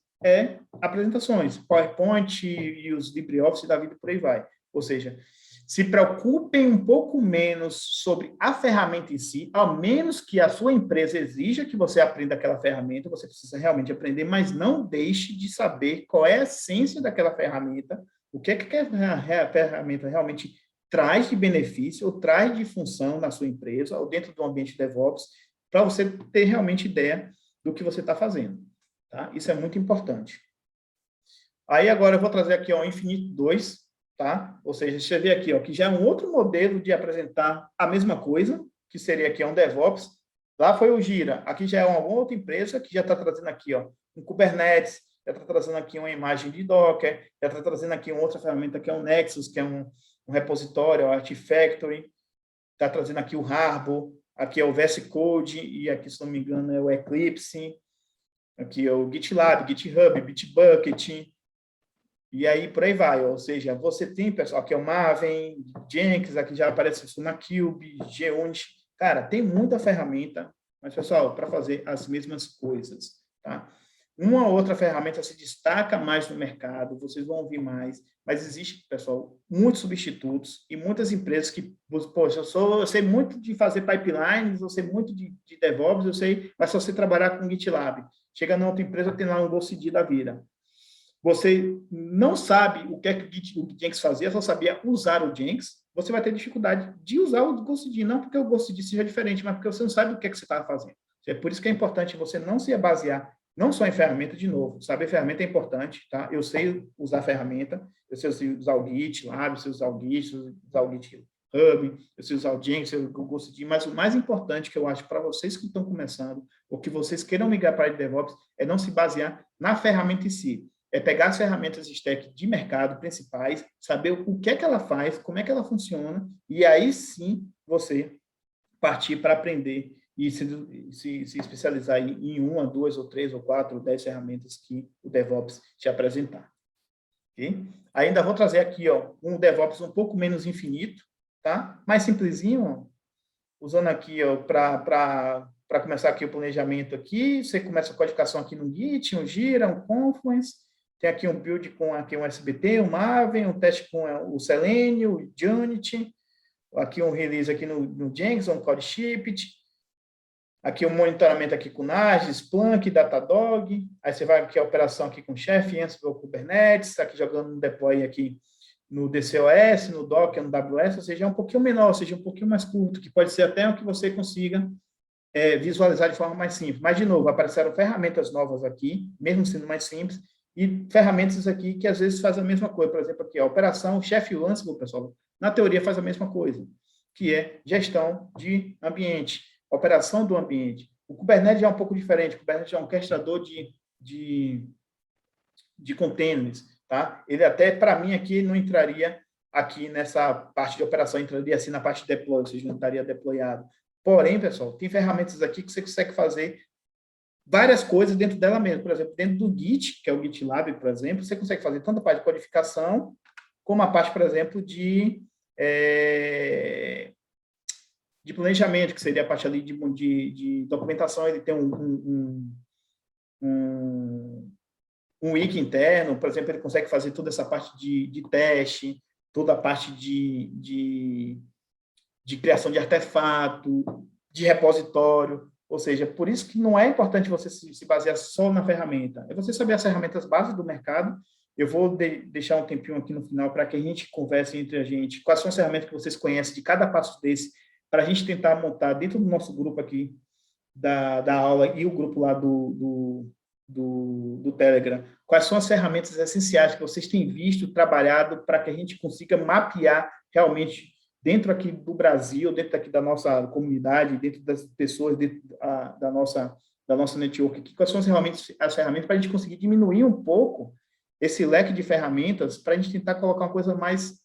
apresentações. PowerPoint e os LibreOffice da vida por aí vai. Ou seja, se preocupem um pouco menos sobre a ferramenta em si, ao menos que a sua empresa exija que você aprenda aquela ferramenta, você precisa realmente aprender, mas não deixe de saber qual é a essência daquela ferramenta, o que é que a ferramenta realmente traz de benefício ou traz de função na sua empresa ou dentro do ambiente DevOps, para você ter realmente ideia do que você está fazendo. Tá? Isso é muito importante. Aí agora eu vou trazer aqui o Infinito 2, tá? Ou seja, você vê aqui, ó, que já é um outro modelo de apresentar a mesma coisa, que seria aqui um DevOps. Lá foi o Jira, aqui já é uma outra empresa que já está trazendo aqui, ó, um Kubernetes, já está trazendo aqui uma imagem de Docker, já está trazendo aqui uma outra ferramenta que é o Nexus, que é um repositório, o Artifactory, está trazendo aqui o Harbor, aqui é o VS Code, e aqui, se não me engano, é o Eclipse, aqui é o GitLab, GitHub, Bitbucket, e aí por aí vai. Ou seja, você tem, pessoal, aqui é o Maven, Jenkins, aqui já aparece o SonarQube, Geonis. Cara, tem muita ferramenta, mas, pessoal, para fazer as mesmas coisas, tá? Uma ou outra ferramenta se destaca mais no mercado, vocês vão ouvir mais, mas existe, pessoal, muitos substitutos e muitas empresas que, poxa, eu sei muito de fazer pipelines, eu sei muito de DevOps, eu sei, mas se você trabalhar com GitLab, chega na outra empresa, tem lá um GoCD da vida. você não sabe o que é que o Jenkins fazia, só sabia usar o Jenkins, você vai ter dificuldade de usar o GhostD, não porque o GhostD seja diferente, mas porque você não sabe o que é que você está fazendo. É por isso que é importante você não se basear não só em ferramenta, de novo. Saber ferramenta é importante, tá? Eu sei usar ferramenta, eu sei usar o GitLab, eu sei usar o Git, eu sei usar o GitHub, eu sei usar o Jenkins, o GhostD, mas o mais importante que eu acho para vocês que estão começando, ou que vocês queiram migrar para a área de DevOps, é não se basear na ferramenta em si. É pegar as ferramentas stack de mercado principais, saber o que é que ela faz, como é que ela funciona, e aí sim você partir para aprender e se especializar em uma, duas, ou três, ou quatro, ou 10 ferramentas que o DevOps te apresentar. Okay? Ainda vou trazer aqui um DevOps um pouco menos infinito, tá? Mais simplesinho, ó, usando aqui para começar aqui o planejamento aqui, você começa a codificação aqui no Git, um Gira, um Confluence, tem aqui um build com aqui um SBT, um Maven, um teste com o Selenium, o Unity, aqui um release aqui no Jenkins, um CodeShip, aqui um monitoramento aqui com Nagios, Splunk, Datadog, aí você vai aqui a operação aqui com Chef, Ansible, Kubernetes, aqui jogando um deploy aqui no DCOS, no Docker, no AWS, ou seja, é um pouquinho menor, ou seja, um pouquinho mais curto, que pode ser até o que você consiga visualizar de forma mais simples. Mas, de novo, apareceram ferramentas novas aqui, mesmo sendo mais simples, e ferramentas aqui que às vezes fazem a mesma coisa. Por exemplo, aqui, a operação Chef Ansible, pessoal, na teoria faz a mesma coisa, que é gestão de ambiente, operação do ambiente. O Kubernetes é um pouco diferente, o Kubernetes é um orquestrador de containers, tá? Ele até, para mim, aqui não entraria aqui nessa parte de operação, entraria assim na parte de deploy, ou seja, não estaria deployado. Porém, pessoal, tem ferramentas aqui que você consegue fazer várias coisas dentro dela mesmo. Por exemplo, dentro do Git, que é o GitLab, por exemplo, você consegue fazer tanto a parte de codificação, como a parte, por exemplo, de planejamento, que seria a parte ali de documentação. Ele tem um wiki interno, por exemplo, ele consegue fazer toda essa parte de teste, toda a parte de criação de artefato, de repositório, ou seja, por isso que não é importante você se basear só na ferramenta, é você saber as ferramentas básicas do mercado. Eu vou deixar um tempinho aqui no final para que a gente converse entre a gente, quais são as ferramentas que vocês conhecem de cada passo desse, para a gente tentar montar dentro do nosso grupo aqui da aula e o grupo lá do Telegram, quais são as ferramentas essenciais que vocês têm visto, trabalhado, para que a gente consiga mapear realmente dentro aqui do Brasil, dentro aqui da nossa comunidade, dentro das pessoas, dentro da nossa network aqui, quais são as ferramentas para a gente conseguir diminuir um pouco esse leque de ferramentas, para a gente tentar colocar uma coisa mais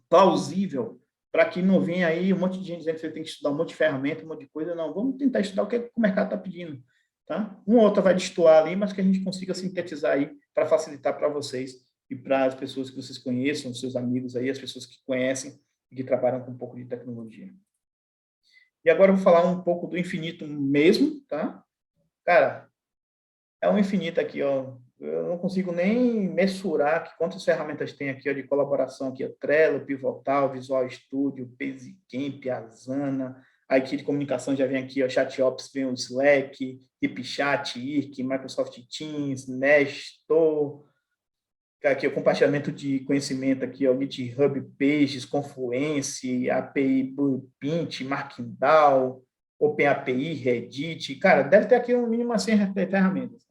plausível, para que não venha aí um monte de gente dizendo que você tem que estudar um monte de ferramenta, um monte de coisa. Não, vamos tentar estudar o que o mercado está pedindo. Tá? Uma ou outra vai destoar ali, mas que a gente consiga sintetizar aí para facilitar para vocês e para as pessoas que vocês conheçam, os seus amigos aí, as pessoas que conhecem e que trabalham com um pouco de tecnologia. E agora eu vou falar um pouco do infinito mesmo, tá? Cara, é um infinito aqui, ó. Eu não consigo nem mensurar quantas ferramentas tem aqui, ó, de colaboração aqui, ó, Trello, Pivotal, Visual Studio, Basecamp, Asana. A equipe de comunicação já vem aqui, ó, ChatOps, vem o Slack, HipChat, IRC, Microsoft Teams, Nestor. Aqui o compartilhamento de conhecimento aqui, ó, GitHub Pages, Confluence, API Blueprint, Markdown, OpenAPI, Reddit. Cara, deve ter aqui no mínimo assim ferramentas.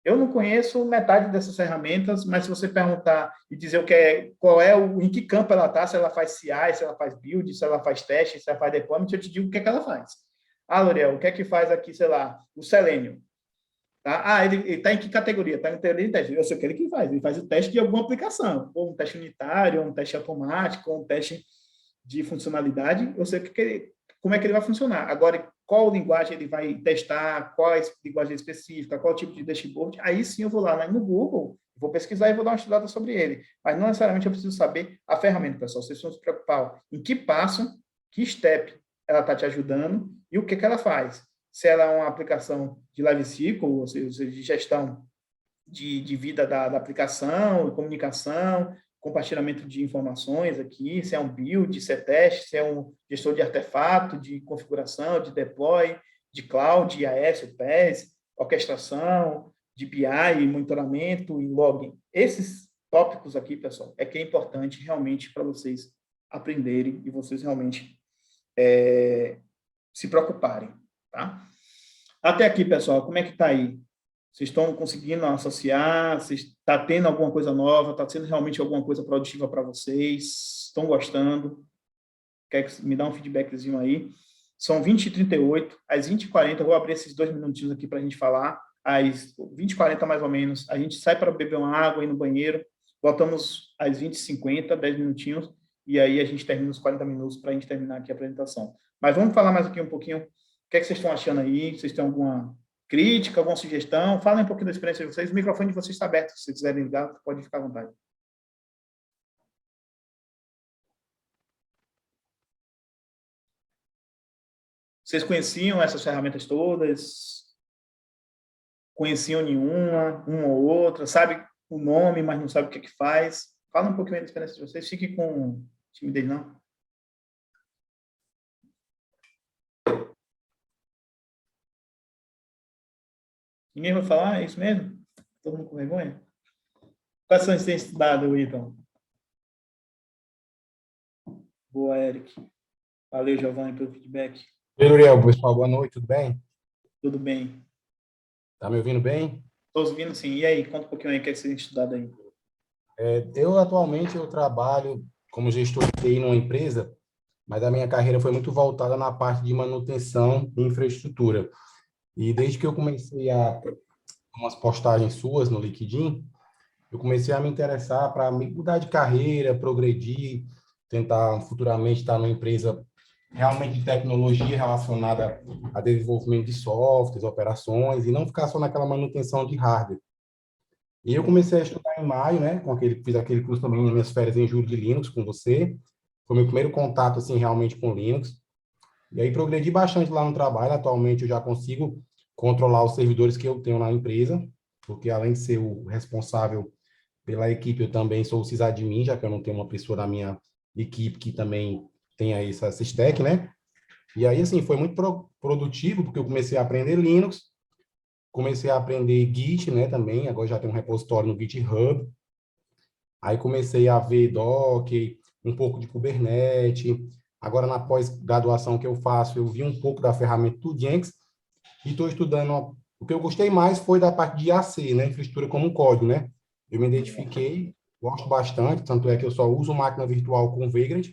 Eu não conheço metade dessas ferramentas, mas se você perguntar e dizer em que campo ela está, se ela faz CI, se ela faz build, se ela faz teste, se ela faz deployment, eu te digo o que é que ela faz. Ah, L'Oréal, o que é que faz aqui, sei lá, o Selenium? Tá? Ah, ele está em que categoria? Está em categoria de teste. Eu sei o que ele faz. Ele faz o teste de alguma aplicação, ou um teste unitário, ou um teste automático, ou um teste de funcionalidade. Eu sei como é que ele vai funcionar. Agora, qual linguagem ele vai testar, qual é a linguagem específica, qual tipo de dashboard, aí sim eu vou lá no Google, vou pesquisar e vou dar uma estudada sobre ele. Mas não necessariamente eu preciso saber a ferramenta, pessoal. Vocês vão se preocupar em que passo, que step ela está te ajudando e o que ela faz. Se ela é uma aplicação de life cycle, ou seja, de gestão de vida da aplicação, comunicação, compartilhamento de informações aqui, se é um build, se é teste, se é um gestor de artefato, de configuração, de deploy, de cloud, IaaS, PaaS, orquestração, de BI, monitoramento e login. Esses tópicos aqui, pessoal, é que é importante realmente para vocês aprenderem e vocês realmente se preocuparem, tá? Até aqui, pessoal, como é que está aí? Vocês estão conseguindo associar? Está tendo alguma coisa nova? Está sendo realmente alguma coisa produtiva para vocês? Estão gostando? Quer que me dá um feedbackzinho aí? São 20h38, às 20h40, eu vou abrir esses 2 minutinhos aqui para a gente falar. Às 20h40, mais ou menos, a gente sai para beber uma água, ir no banheiro, voltamos às 20h50, 10 minutinhos, e aí a gente termina os 40 minutos para a gente terminar aqui a apresentação. Mas vamos falar mais aqui um pouquinho. O que é que vocês estão achando aí? Vocês têm alguma crítica, alguma sugestão? Falem um pouquinho da experiência de vocês. O microfone de vocês está aberto. Se vocês quiserem ligar, pode ficar à vontade. Vocês conheciam essas ferramentas todas? Conheciam nenhuma, uma ou outra? Sabe o nome, mas não sabe o que é que faz? Fala um pouquinho da experiência de vocês. Fique com timidez, não. Ninguém vai falar? É isso mesmo? Todo mundo com vergonha? Quais são os que têm estudado, Ítalo? Boa, Eric. Valeu, Giovanni, pelo feedback. Oi, Uriel, pessoal, boa noite, tudo bem? Tudo bem. Tá me ouvindo bem? Estou ouvindo, sim. E aí, conta um pouquinho aí o que é que você tem estudado aí. Atualmente, eu trabalho como gestor de TI numa empresa, mas a minha carreira foi muito voltada na parte de manutenção e infraestrutura. E desde que eu comecei a umas postagens suas no LinkedIn, eu comecei a me interessar para mudar de carreira, progredir, tentar futuramente estar numa empresa realmente de tecnologia relacionada a desenvolvimento de softwares, operações, e não ficar só naquela manutenção de hardware. E eu comecei a estudar em maio, né, fiz aquele curso também nas minhas férias em julho de Linux com você. Foi meu primeiro contato, assim, realmente com Linux. E aí progredi bastante lá no trabalho. Atualmente eu já consigo controlar os servidores que eu tenho na empresa, porque além de ser o responsável pela equipe, eu também sou o sysadmin, já que eu não tenho uma pessoa da minha equipe que também tenha essa stack, né? E aí, assim, foi muito produtivo, porque eu comecei a aprender Linux, comecei a aprender Git, né, também, agora já tem um repositório no GitHub. Aí comecei a ver Docker, um pouco de Kubernetes. Agora, na pós-graduação que eu faço, eu vi um pouco da ferramenta do Jenkins e estou estudando. O que eu gostei mais foi da parte de IAC, né, infraestrutura como código, né? Eu me identifiquei, gosto bastante, tanto é que eu só uso máquina virtual com Vagrant.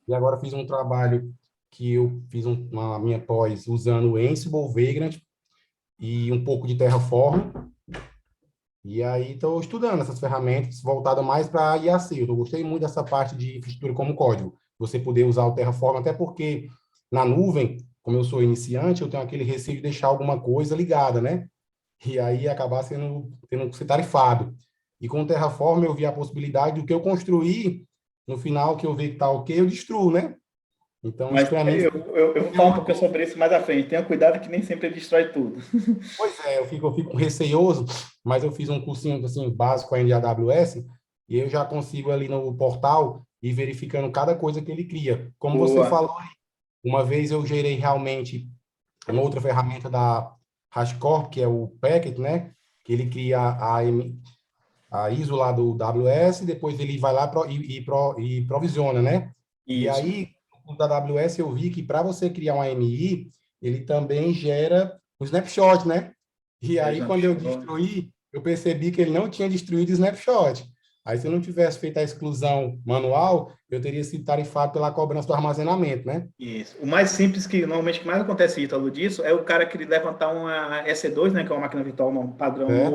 E agora fiz um trabalho que eu fiz uma minha pós usando Ansible, Vagrant e um pouco de Terraform. E aí estou estudando essas ferramentas voltadas mais para IAC. Eu gostei muito dessa parte de infraestrutura como código. Você poder usar o Terraform, até porque na nuvem, como eu sou iniciante, eu tenho aquele receio de deixar alguma coisa ligada, né? E aí acabar tendo que ser tarifado. E com o Terraform eu vi a possibilidade do que eu construir, no final que eu ver que está ok, eu destruo, né? Então, Mas isso para mim... eu vou falar um pouquinho sobre isso mais à frente. Tenha cuidado que nem sempre ele destrói tudo. Pois é, eu fico receioso, mas eu fiz um cursinho assim, básico ainda de AWS, e eu já consigo ali no portal ir verificando cada coisa que ele cria. Como você Boa. falou, uma vez eu gerei realmente uma outra ferramenta da HashiCorp, que é o Packet, né? Que ele cria a ISO lá do AWS, depois ele vai lá e provisiona, né? E Isso. aí, o da AWS eu vi que para você criar um AMI, ele também gera um snapshot, né? E aí, quando eu destruí, eu percebi que ele não tinha destruído o snapshot. Aí, se eu não tivesse feito a exclusão manual, eu teria sido tarifado pela cobrança do armazenamento, né? Isso. O mais simples que normalmente que mais acontece, Ítalo, disso é o cara que levantar uma EC2, né, que é uma máquina virtual padrão É.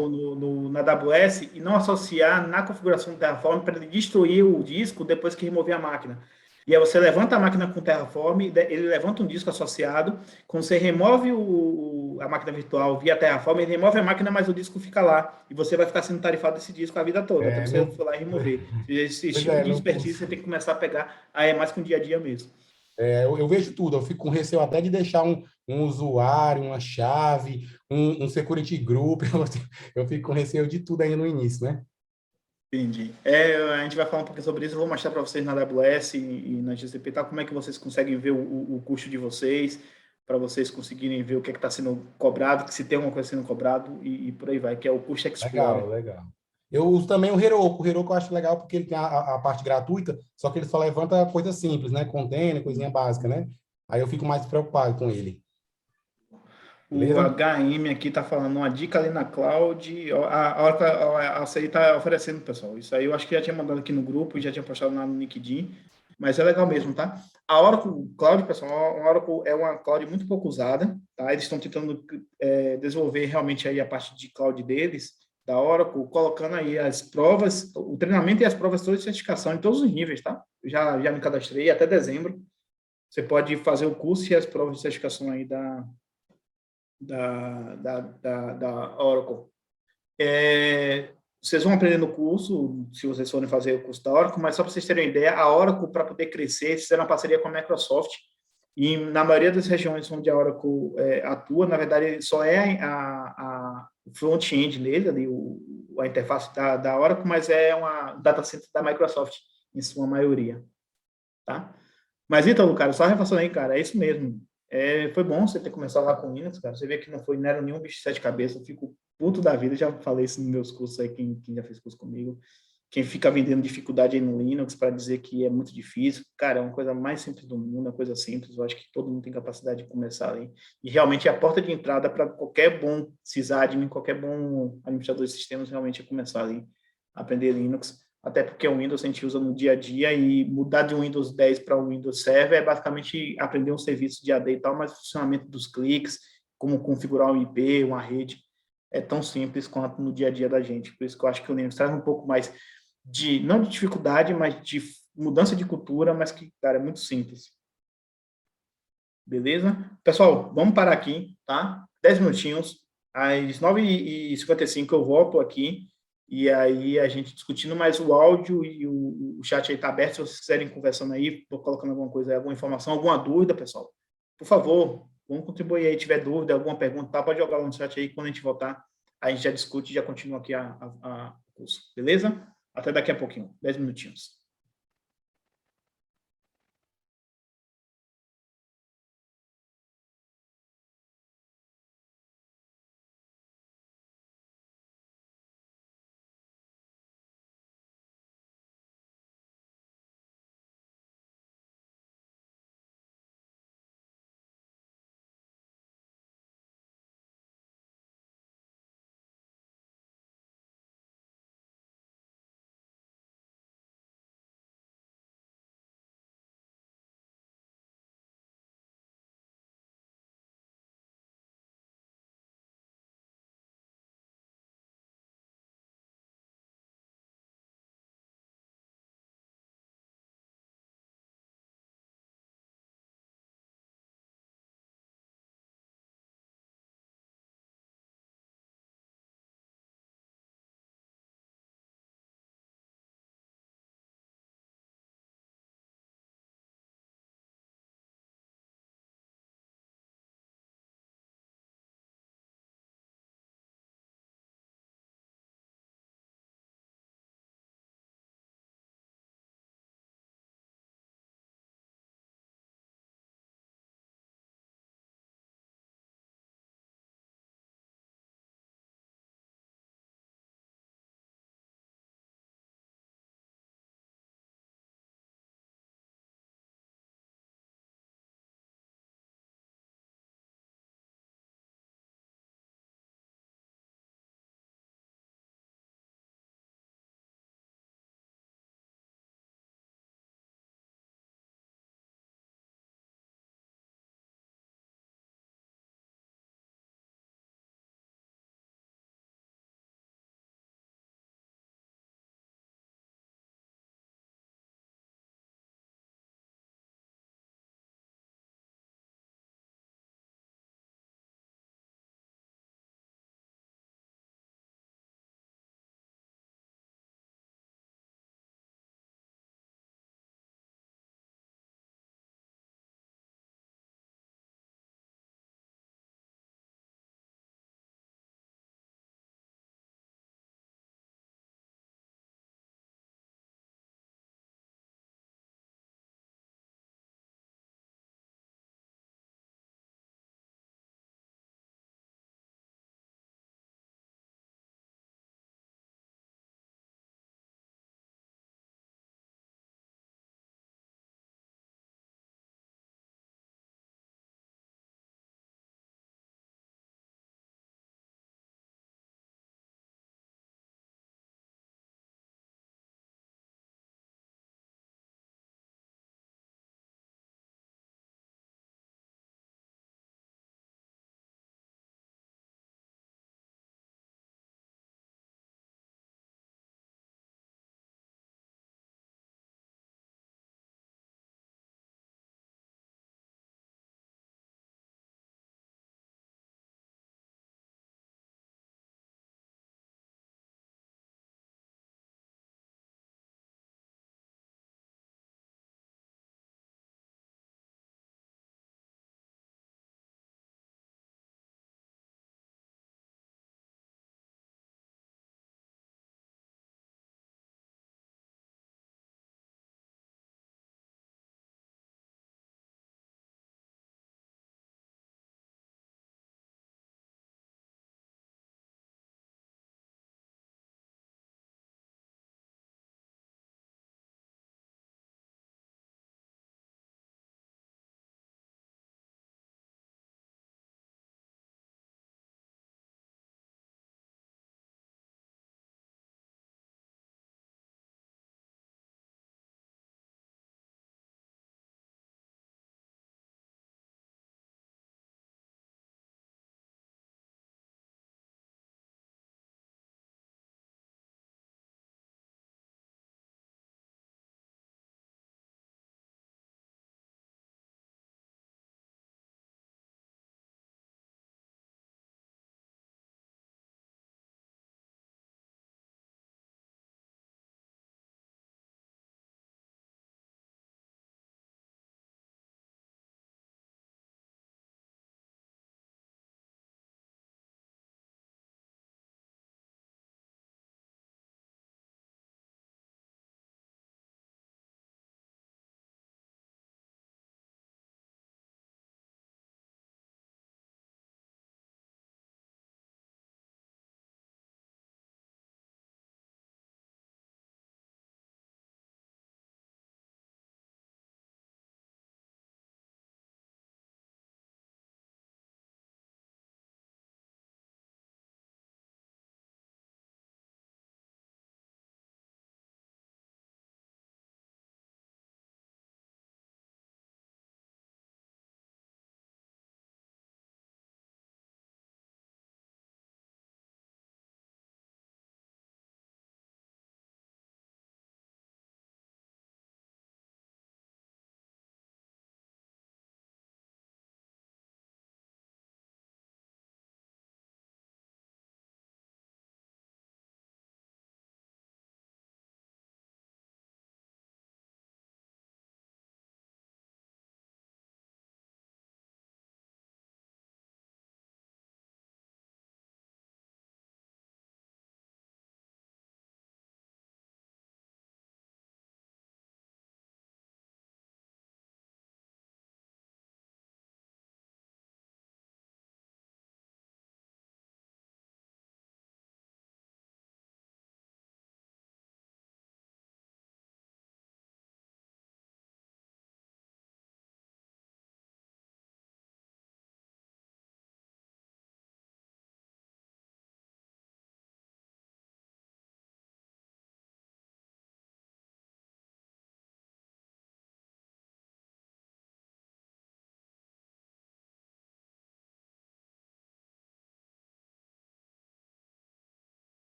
na AWS e não associar na configuração do Terraform para ele destruir o disco depois que remover a máquina. E aí você levanta a máquina com o Terraform, ele levanta um disco associado, quando você remove a máquina virtual via Terraform, ele remove a máquina, mas o disco fica lá. E você vai ficar sendo tarifado desse disco a vida toda, até você for lá e remover. Esse Pois tipo é, de desperdício você tem que começar a pegar, aí é mais com o dia a dia mesmo. eu vejo tudo, eu fico com receio até de deixar um usuário, uma chave, um security group, eu fico com receio de tudo ainda no início, né? Entendi. A gente vai falar um pouquinho sobre isso, eu vou mostrar para vocês na AWS e na GCP, tá? Como é que vocês conseguem ver o custo de vocês, para vocês conseguirem ver o que está sendo cobrado, se tem alguma coisa sendo cobrado e por aí vai, que é o Curso Explorer. Legal, legal. Eu uso também o Heroku. O Heroku eu acho legal porque ele tem a parte gratuita, só que ele só levanta coisa simples, né? Container, coisinha básica, né? Aí eu fico mais preocupado com ele. O Beleza? HM aqui está falando uma dica ali na cloud. A Oracle, a CI está oferecendo, pessoal. Isso aí eu acho que já tinha mandado aqui no grupo, já tinha postado lá no LinkedIn, mas é legal mesmo, tá? A Oracle Cloud, pessoal, a Oracle é uma cloud muito pouco usada, tá? Eles estão tentando desenvolver realmente aí a parte de cloud deles, da Oracle, colocando aí as provas, o treinamento e as provas todas de certificação em todos os níveis, tá? Eu já me cadastrei até dezembro. Você pode fazer o curso e as provas de certificação aí da Oracle. Vocês vão aprender no curso, se vocês forem fazer o curso da Oracle, mas só para vocês terem uma ideia, a Oracle, para poder crescer, fizeram uma parceria com a Microsoft, e na maioria das regiões onde a Oracle atua, na verdade, só é a front-end nele, ali, a interface da Oracle, mas é uma data center da Microsoft, em sua maioria. Tá? Mas, Ítalo, cara, só reforçando aí, cara, é isso mesmo. Foi bom você ter começado lá com Linux, cara. Você vê que não era nenhum bicho de sete cabeças. Eu fico puto da vida. Já falei isso nos meus cursos aí, quem já fez curso comigo. Quem fica vendendo dificuldade aí no Linux para dizer que é muito difícil, cara, é uma coisa mais simples do mundo, é uma coisa simples. Eu acho que todo mundo tem capacidade de começar ali. E realmente é a porta de entrada para qualquer bom sysadmin, qualquer bom administrador de sistemas, realmente é começar ali, aprender Linux. Até porque o Windows a gente usa no dia a dia e mudar de um Windows 10 para um Windows Server é basicamente aprender um serviço de AD e tal, mas o funcionamento dos cliques, como configurar um IP, uma rede, é tão simples quanto no dia a dia da gente. Por isso que eu acho que o Linux traz um pouco mais não de dificuldade, mas de mudança de cultura, mas que, cara, é muito simples. Beleza? Pessoal, vamos parar aqui, tá? 10 minutinhos. Às 9h55 eu volto aqui. E aí a gente discutindo mais o áudio e o chat aí está aberto. Se vocês quiserem conversando aí, vou colocando alguma coisa, alguma informação, alguma dúvida, pessoal. Por favor, vamos contribuir aí. Se tiver dúvida, alguma pergunta, tá? Pode jogar lá no chat aí. Quando a gente voltar, a gente já discute e já continua aqui o curso. Beleza? Até daqui a pouquinho. 10 minutinhos.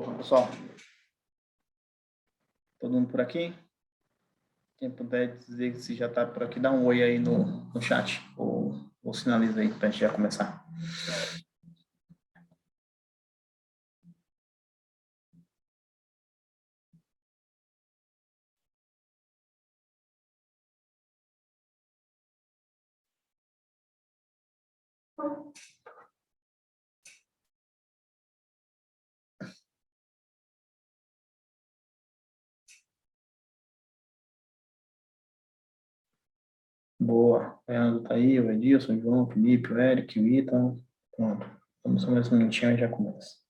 Opa, pessoal. Todo mundo por aqui? Quem puder dizer se já está por aqui, dá um oi aí no chat. Ou sinaliza aí para a gente já começar. Boa. O Fernando tá aí, o Edilson, o João, o Felipe, o Eric, o Ita. Pronto. Vamos só mais um minutinho e já começa.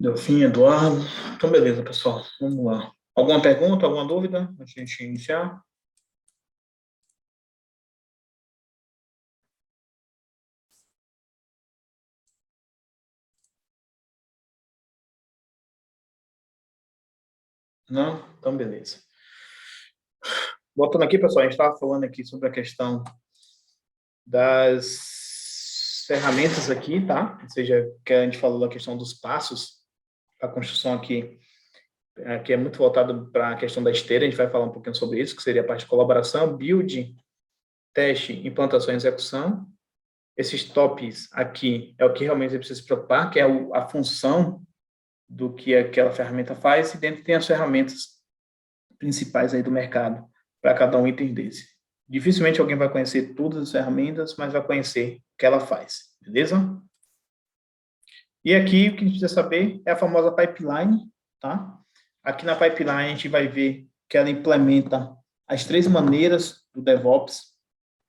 Delfim, Eduardo. Então, beleza, pessoal. Vamos lá. Alguma pergunta, alguma dúvida? A gente iniciar? Não? Então, beleza. Voltando aqui, pessoal, a gente estava falando aqui sobre a questão das ferramentas aqui, tá? Ou seja, que a gente falou da questão dos passos. A construção aqui é muito voltado para a questão da esteira, a gente vai falar um pouquinho sobre isso, que seria a parte de colaboração, build, teste, implantação e execução. Esses tops aqui é o que realmente você precisa se preocupar, que é a função do que aquela ferramenta faz, e dentro tem as ferramentas principais aí do mercado para cada um item desse. Dificilmente alguém vai conhecer todas as ferramentas, mas vai conhecer o que ela faz, beleza? E aqui o que a gente precisa saber é a famosa pipeline, tá? Aqui na pipeline a gente vai ver que ela implementa as 3 maneiras do DevOps.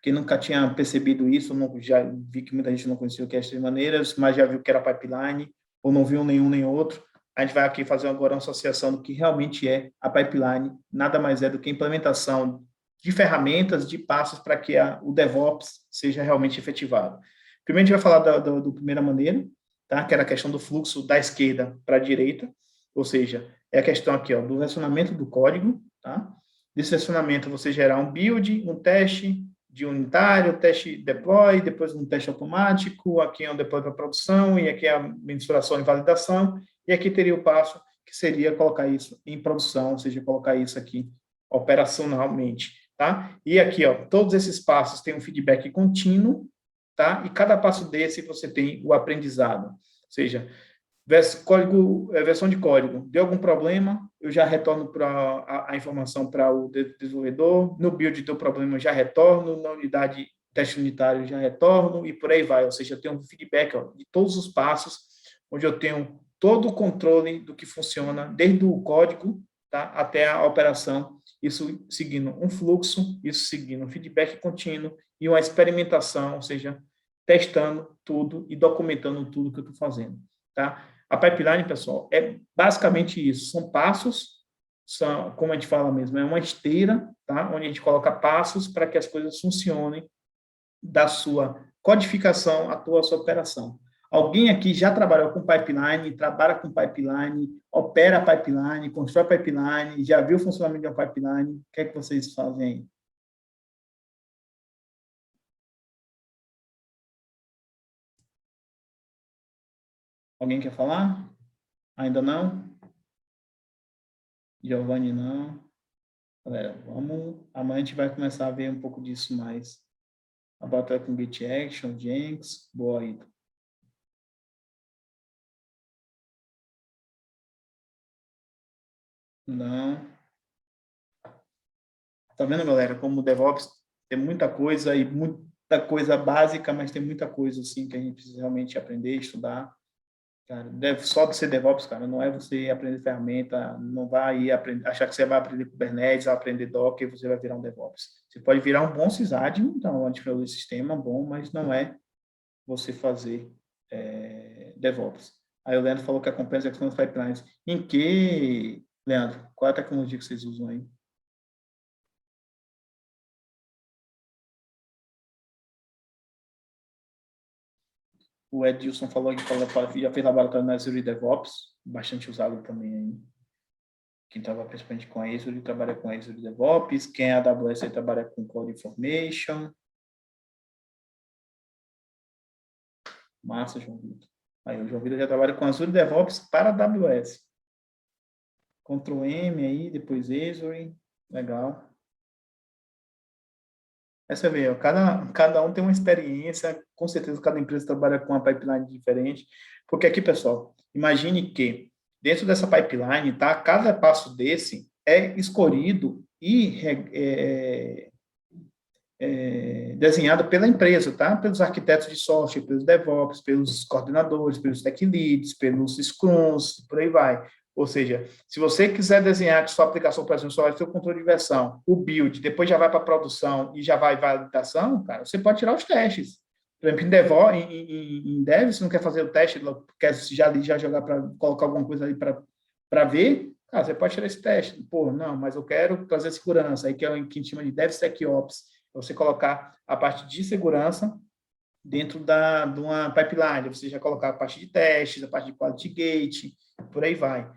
Quem nunca tinha percebido isso, já vi que muita gente não conhecia o que é as 3 maneiras, mas já viu que era pipeline, ou não viu nenhum nem outro. A gente vai aqui fazer agora uma associação do que realmente é a pipeline, nada mais é do que a implementação de ferramentas, de passos para que o DevOps seja realmente efetivado. Primeiro a gente vai falar da primeira maneira, tá? Que era a questão do fluxo da esquerda para a direita, ou seja, é a questão aqui ó, do versionamento do código, tá? Desse versionamento você gerar um build, um teste de unitário, teste deploy, depois um teste automático, aqui é um deploy para produção, e aqui é a mensuração e validação, e aqui teria o passo que seria colocar isso em produção, ou seja, colocar isso aqui operacionalmente, tá? E aqui, ó, todos esses passos têm um feedback contínuo, tá? E cada passo desse você tem o aprendizado. Ou seja, versão de código, deu algum problema, eu já retorno para a informação para o desenvolvedor, no build deu problema, eu já retorno, na unidade teste unitário já retorno, e por aí vai. Ou seja, eu tenho um feedback ó, de todos os passos, onde eu tenho todo o controle do que funciona, desde o código tá, até a operação, isso seguindo um fluxo, isso seguindo um feedback contínuo e uma experimentação, ou seja, testando tudo e documentando tudo que eu estou fazendo. Tá? A pipeline, pessoal, é basicamente isso. São passos, como a gente fala mesmo, é uma esteira, tá? Onde a gente coloca passos para que as coisas funcionem da sua codificação à sua operação. Alguém aqui já trabalhou com pipeline, trabalha com pipeline, opera pipeline, constrói pipeline, já viu o funcionamento de uma pipeline? O que é que vocês fazem aí? Alguém quer falar? Ainda não? Giovanni, não. Galera, vamos... Amanhã a gente vai começar a ver um pouco disso mais. A batalha com Git Action, Jenks, boa aí. Não. Tá vendo, galera, como o DevOps tem muita coisa e muita coisa básica, mas tem muita coisa, assim, que a gente precisa realmente aprender, estudar. Cara, só de ser DevOps, cara, não é você aprender ferramenta, não vai aprender, achar que você vai aprender Kubernetes, vai aprender Docker, você vai virar um DevOps. Você pode virar um bom sysadmin, então, um administrador de sistema bom, mas não é você fazer DevOps. Aí o Leandro falou que acompanha as execução dos pipelines. Em que, Leandro, qual é a tecnologia que vocês usam aí? O Edilson falou que já fez laboratório na Azure DevOps, bastante usado também aí. Quem trabalha principalmente com a Azure, trabalha com a Azure DevOps. Quem é AWS aí trabalha com Cloud Information. Massa, João Vitor. Aí o João Vitor já trabalha com Azure DevOps para AWS. Ctrl M aí, depois Azure. Legal. Essa vê, ó, cada um tem uma experiência, com certeza cada empresa trabalha com uma pipeline diferente, porque aqui, pessoal, imagine que dentro dessa pipeline, tá, cada passo desse é escolhido e desenhado pela empresa, tá? Pelos arquitetos de software, pelos DevOps, pelos coordenadores, pelos tech leads, pelos scrums, por aí vai. Ou seja, se você quiser desenhar que sua aplicação, por exemplo, só vai ter o controle de versão, o build, depois já vai para a produção e já vai validação, cara, você pode tirar os testes. Por exemplo, em Dev, se não quer fazer o teste, quer já jogar para colocar alguma coisa ali para ver, cara, você pode tirar esse teste. Pô, não, mas eu quero trazer segurança, aí que é o que a gente chama de DevSecOps, você colocar a parte de segurança dentro de uma pipeline, você já colocar a parte de testes, a parte de quality gate, por aí vai.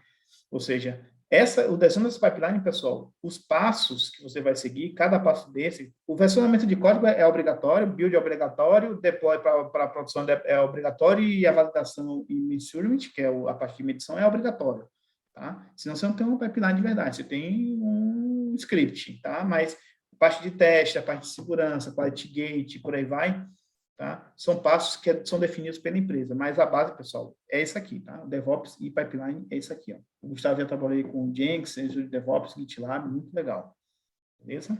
Ou seja, o desenho dessa pipeline, pessoal, os passos que você vai seguir, cada passo desse, o versionamento de código é obrigatório, build é obrigatório, deploy para a produção é obrigatório e a validação e measurement, que é a parte de medição, é obrigatório. Tá? Senão você não tem uma pipeline de verdade, você tem um script, tá? Mas a parte de teste, a parte de segurança, quality gate, por aí vai, tá? São passos que são definidos pela empresa, mas a base, pessoal, é isso aqui, tá? O DevOps e Pipeline é isso aqui, ó. O Gustavo já trabalhei com Jenkins, Azure DevOps, GitLab, muito legal. Beleza?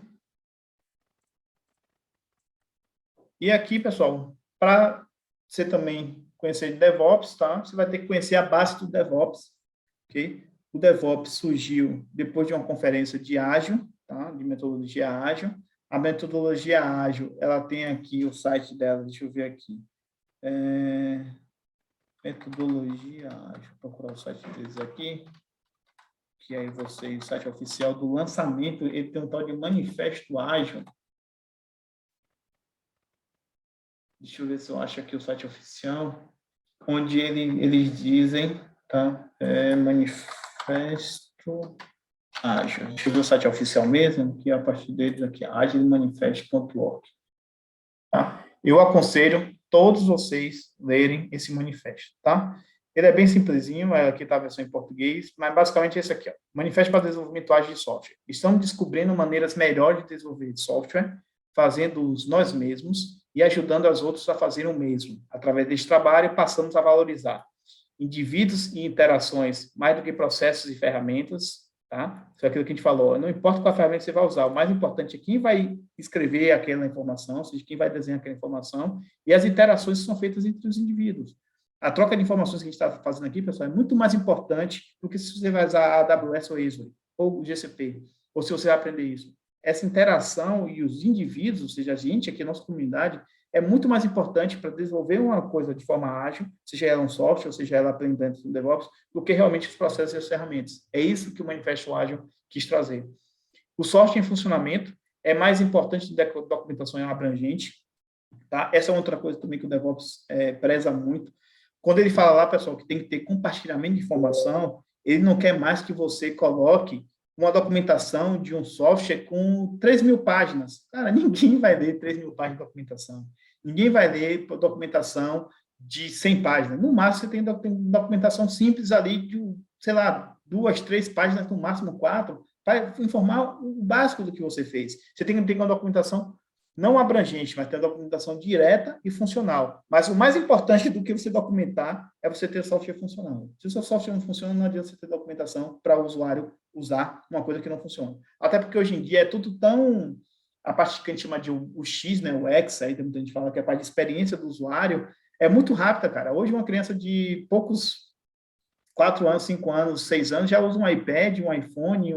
E aqui, pessoal, para você também conhecer DevOps, tá? Você vai ter que conhecer a base do DevOps, ok? O DevOps surgiu depois de uma conferência de ágil, tá? De metodologia ágil. A metodologia ágil, ela tem aqui o site dela, deixa eu ver aqui. Metodologia ágil, vou procurar o site deles aqui, que aí vocês, o site oficial do lançamento, ele tem um tal de manifesto ágil. Deixa eu ver se eu acho aqui o site oficial, onde eles dizem, tá? Manifesto ágil. Deixa eu ver o site oficial mesmo, que é a partir deles aqui, agilemanifesto.org. Tá? Eu aconselho todos vocês lerem esse manifesto, tá? Ele é bem simplesinho, aqui está a versão em português, mas basicamente é esse aqui, ó. Manifesto para desenvolvimento ágil de software. Estamos descobrindo maneiras melhores de desenvolver software, fazendo-os nós mesmos e ajudando os outros a fazerem o mesmo. Através deste trabalho, passamos a valorizar indivíduos e interações mais do que processos e ferramentas, tá? Isso é aquilo que a gente falou. Não importa qual ferramenta você vai usar, o mais importante é quem vai escrever aquela informação, ou seja, quem vai desenhar aquela informação, e as interações que são feitas entre os indivíduos. A troca de informações que a gente está fazendo aqui, pessoal, é muito mais importante do que se você vai usar a AWS ou Azure, ou o GCP, ou se você vai aprender isso. Essa interação e os indivíduos, ou seja, a gente aqui, a nossa comunidade, é muito mais importante para desenvolver uma coisa de forma ágil, seja ela um software, ou seja ela aprendendo no DevOps, do que realmente os processos e as ferramentas. É isso que o Manifesto Ágil quis trazer. O software em funcionamento é mais importante do que a documentação abrangente. Tá? Essa é outra coisa também que o DevOps preza muito. Quando ele fala lá, pessoal, que tem que ter compartilhamento de informação, ele não quer mais que você coloque uma documentação de um software com 3.000 páginas. Cara, ninguém vai ler 3.000 páginas de documentação. Ninguém vai ler documentação de 100 páginas. No máximo, você tem documentação simples ali de, sei lá, 2, 3 páginas, no máximo 4, para informar o básico do que você fez. Você tem que ter uma documentação não abrangente, mas ter uma documentação direta e funcional. Mas o mais importante do que você documentar é você ter software funcionando. Se o seu software não funciona, não adianta você ter documentação para o usuário usar uma coisa que não funciona. Até porque hoje em dia é tudo tão... A parte que a gente chama de o X, né, o X, aí tem muita gente fala que é a parte de experiência do usuário, é muito rápida, cara. Hoje uma criança de poucos 4 anos, 5 anos, 6 anos, já usa um iPad, um iPhone,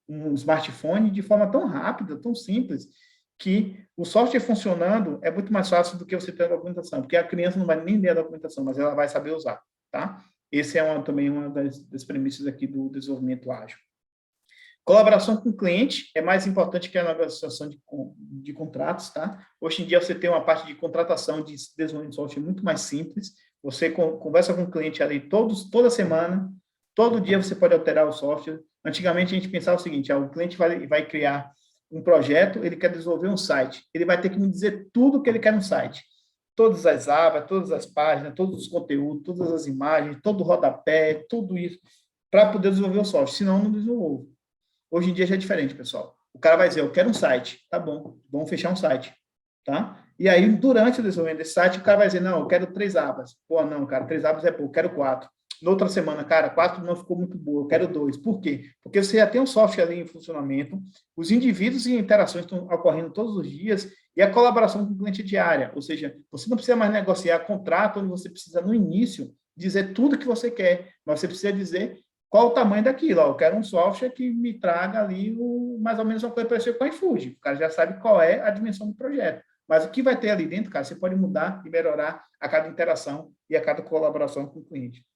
um smartphone de forma tão rápida, tão simples, que o software funcionando é muito mais fácil do que você ter a documentação, porque a criança não vai nem ler a documentação, mas ela vai saber usar, tá? Esse é também uma das premissas aqui do desenvolvimento ágil. Colaboração com o cliente é mais importante que a negociação de contratos, tá? Hoje em dia você tem uma parte de contratação de desenvolvimento de software muito mais simples. Você conversa com o cliente ali toda semana, todo dia você pode alterar o software. Antigamente a gente pensava o seguinte, o cliente vai criar um projeto, ele quer desenvolver um site, ele vai ter que me dizer tudo o que ele quer no site. Todas as abas, todas as páginas, todos os conteúdos, todas as imagens, todo o rodapé, tudo isso, para poder desenvolver o software, senão eu não desenvolvo. Hoje em dia já é diferente, pessoal. O cara vai dizer, eu quero um site. Tá bom, vamos fechar um site. Tá? E aí, durante o desenvolvimento desse site, o cara vai dizer, não, eu quero 3 abas. Pô, não, cara, 3 abas é pouco, eu quero 4. Na outra semana, cara, 4 não ficou muito boa, eu quero 2. Por quê? Porque você já tem um software ali em funcionamento, os indivíduos e interações estão ocorrendo todos os dias, e a colaboração com o cliente é diária. Ou seja, você não precisa mais negociar contrato, onde você precisa, no início, dizer tudo que você quer, mas você precisa dizer qual o tamanho daquilo. Eu quero um software que me traga ali mais ou menos uma coisa parecida com o iFood. O cara já sabe qual é a dimensão do projeto. Mas o que vai ter ali dentro, cara, você pode mudar e melhorar a cada interação e a cada colaboração com o cliente.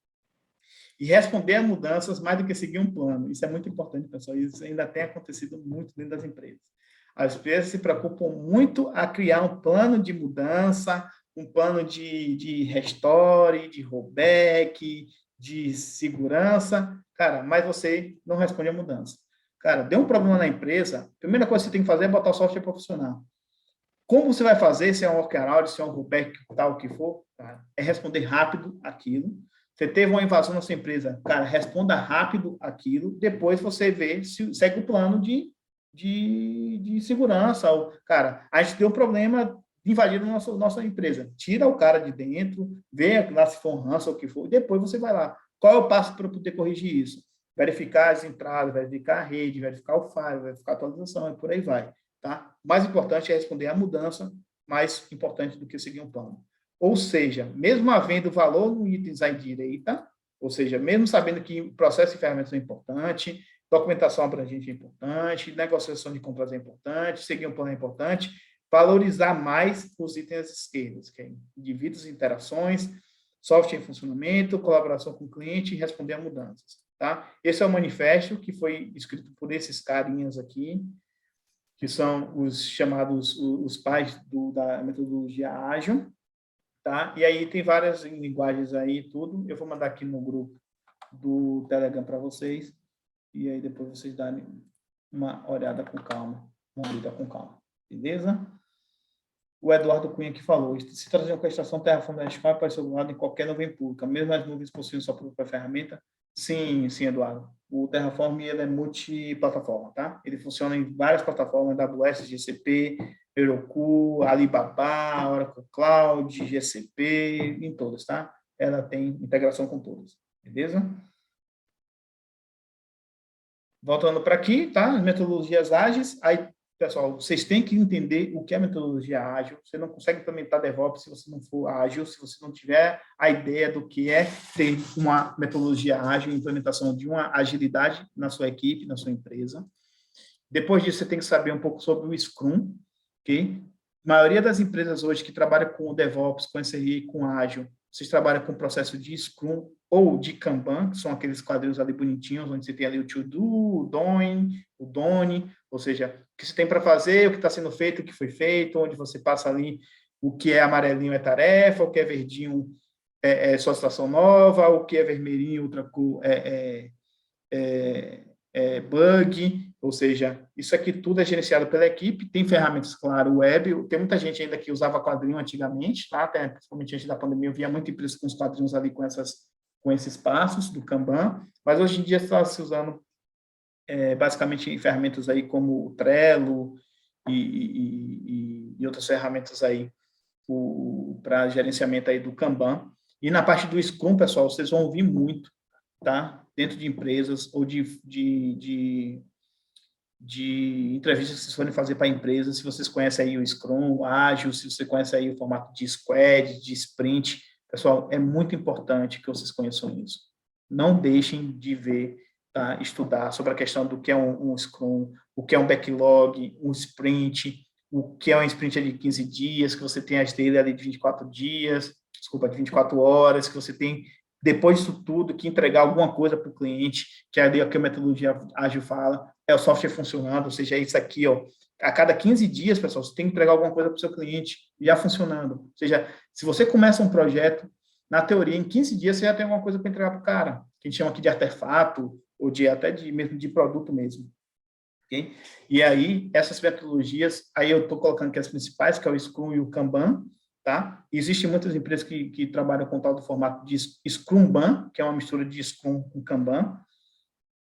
E responder a mudanças mais do que seguir um plano. Isso é muito importante, pessoal. Isso ainda tem acontecido muito dentro das empresas. As empresas se preocupam muito a criar um plano de mudança, um plano de restore, de rollback, de segurança. Cara, mas você não responde a mudança. Cara, deu um problema na empresa, a primeira coisa que você tem que fazer é botar o software profissional. Como você vai fazer, se é um workaround, se é um rollback, tal, o que for, cara, é responder rápido aquilo. Você teve uma invasão na sua empresa, cara, responda rápido aquilo, depois você vê se segue o plano de segurança. Cara, a gente deu um problema de invadir a nossa empresa. Tira o cara de dentro, vê lá se for um ranço ou o que for, e depois você vai lá. Qual é o passo para poder corrigir isso? Verificar as entradas, verificar a rede, verificar o file, verificar a atualização, e por aí vai. Tá? O mais importante é responder à mudança, mais importante do que seguir um plano. Ou seja, mesmo havendo valor no itens à direita, ou seja, mesmo sabendo que processo e ferramentas é importante, documentação abrangente é importante, negociação de compras é importante, seguir um plano é importante, valorizar mais os itens esquerdos, que é indivíduos e interações, software em funcionamento, colaboração com o cliente e responder a mudanças. Tá? Esse é o manifesto que foi escrito por esses carinhas aqui, que são os chamados os pais da metodologia ágil. Tá? E aí tem várias linguagens aí, tudo. Eu vou mandar aqui no grupo do Telegram para vocês, e aí depois vocês darem uma olhada com calma, uma lida com calma. Beleza? O Eduardo Cunha que falou, se trazer uma orquestração Terraform vertical pode ser usado em qualquer nuvem pública, mesmo as nuvens possuem sua própria ferramenta. Sim, Eduardo. O Terraform ele é multiplataforma, tá? Ele funciona em várias plataformas, AWS, GCP, Heroku, Alibaba, Oracle Cloud, GCP, em todas, tá? Ela tem integração com todas, beleza? Voltando para aqui, tá? As metodologias ágeis. Aí, pessoal, vocês têm que entender o que é metodologia ágil. Você não consegue implementar DevOps se você não for ágil, se você não tiver a ideia do que é ter uma metodologia ágil, implementação de uma agilidade na sua equipe, na sua empresa. Depois disso, você tem que saber um pouco sobre o Scrum, ok? A maioria das empresas hoje que trabalham com o DevOps, com SRE, com ágil, vocês trabalham com o processo de Scrum ou de Kanban, que são aqueles quadrinhos ali bonitinhos, onde você tem ali o to-do, o doing, o done, ou seja, o que você tem para fazer, o que está sendo feito, o que foi feito, onde você passa ali o que é amarelinho é tarefa, o que é verdinho é sua situação nova, o que é vermelhinho outra cor bug, ou seja, isso aqui tudo é gerenciado pela equipe, tem ferramentas, claro, web, tem muita gente ainda que usava quadrinho antigamente, tá? Até, principalmente antes da pandemia, eu via muita empresa com os quadrinhos ali com esses passos do Kanban, mas hoje em dia está se usando basicamente ferramentas aí como o Trello e outras ferramentas aí para gerenciamento aí do Kanban. E na parte do Scrum, pessoal, vocês vão ouvir muito, tá? Dentro de empresas ou de entrevistas que vocês forem fazer para empresas, se vocês conhecem aí o Scrum, o Ágil, se você conhece aí o formato de Squad, de Sprint, pessoal, é muito importante que vocês conheçam isso. Não deixem de ver, tá? Estudar sobre a questão do que é um Scrum, o que é um backlog, um Sprint, o que é um Sprint de 15 dias, que você tem as daily ali de 24 dias, desculpa, de 24 horas, que você tem depois disso tudo, que entregar alguma coisa para o cliente, que é ali o que a metodologia ágil fala, é o software funcionando, ou seja, é isso aqui, ó, a cada 15 dias, pessoal, você tem que entregar alguma coisa para o seu cliente, já funcionando. Ou seja, se você começa um projeto, na teoria, em 15 dias, você já tem alguma coisa para entregar para o cara, que a gente chama aqui de artefato, ou mesmo de produto mesmo. Okay? E aí, essas metodologias, aí eu estou colocando aqui as principais, que é o Scrum e o Kanban, tá? Existem muitas empresas que trabalham com tal do formato de Scrumban, que é uma mistura de Scrum com Kanban,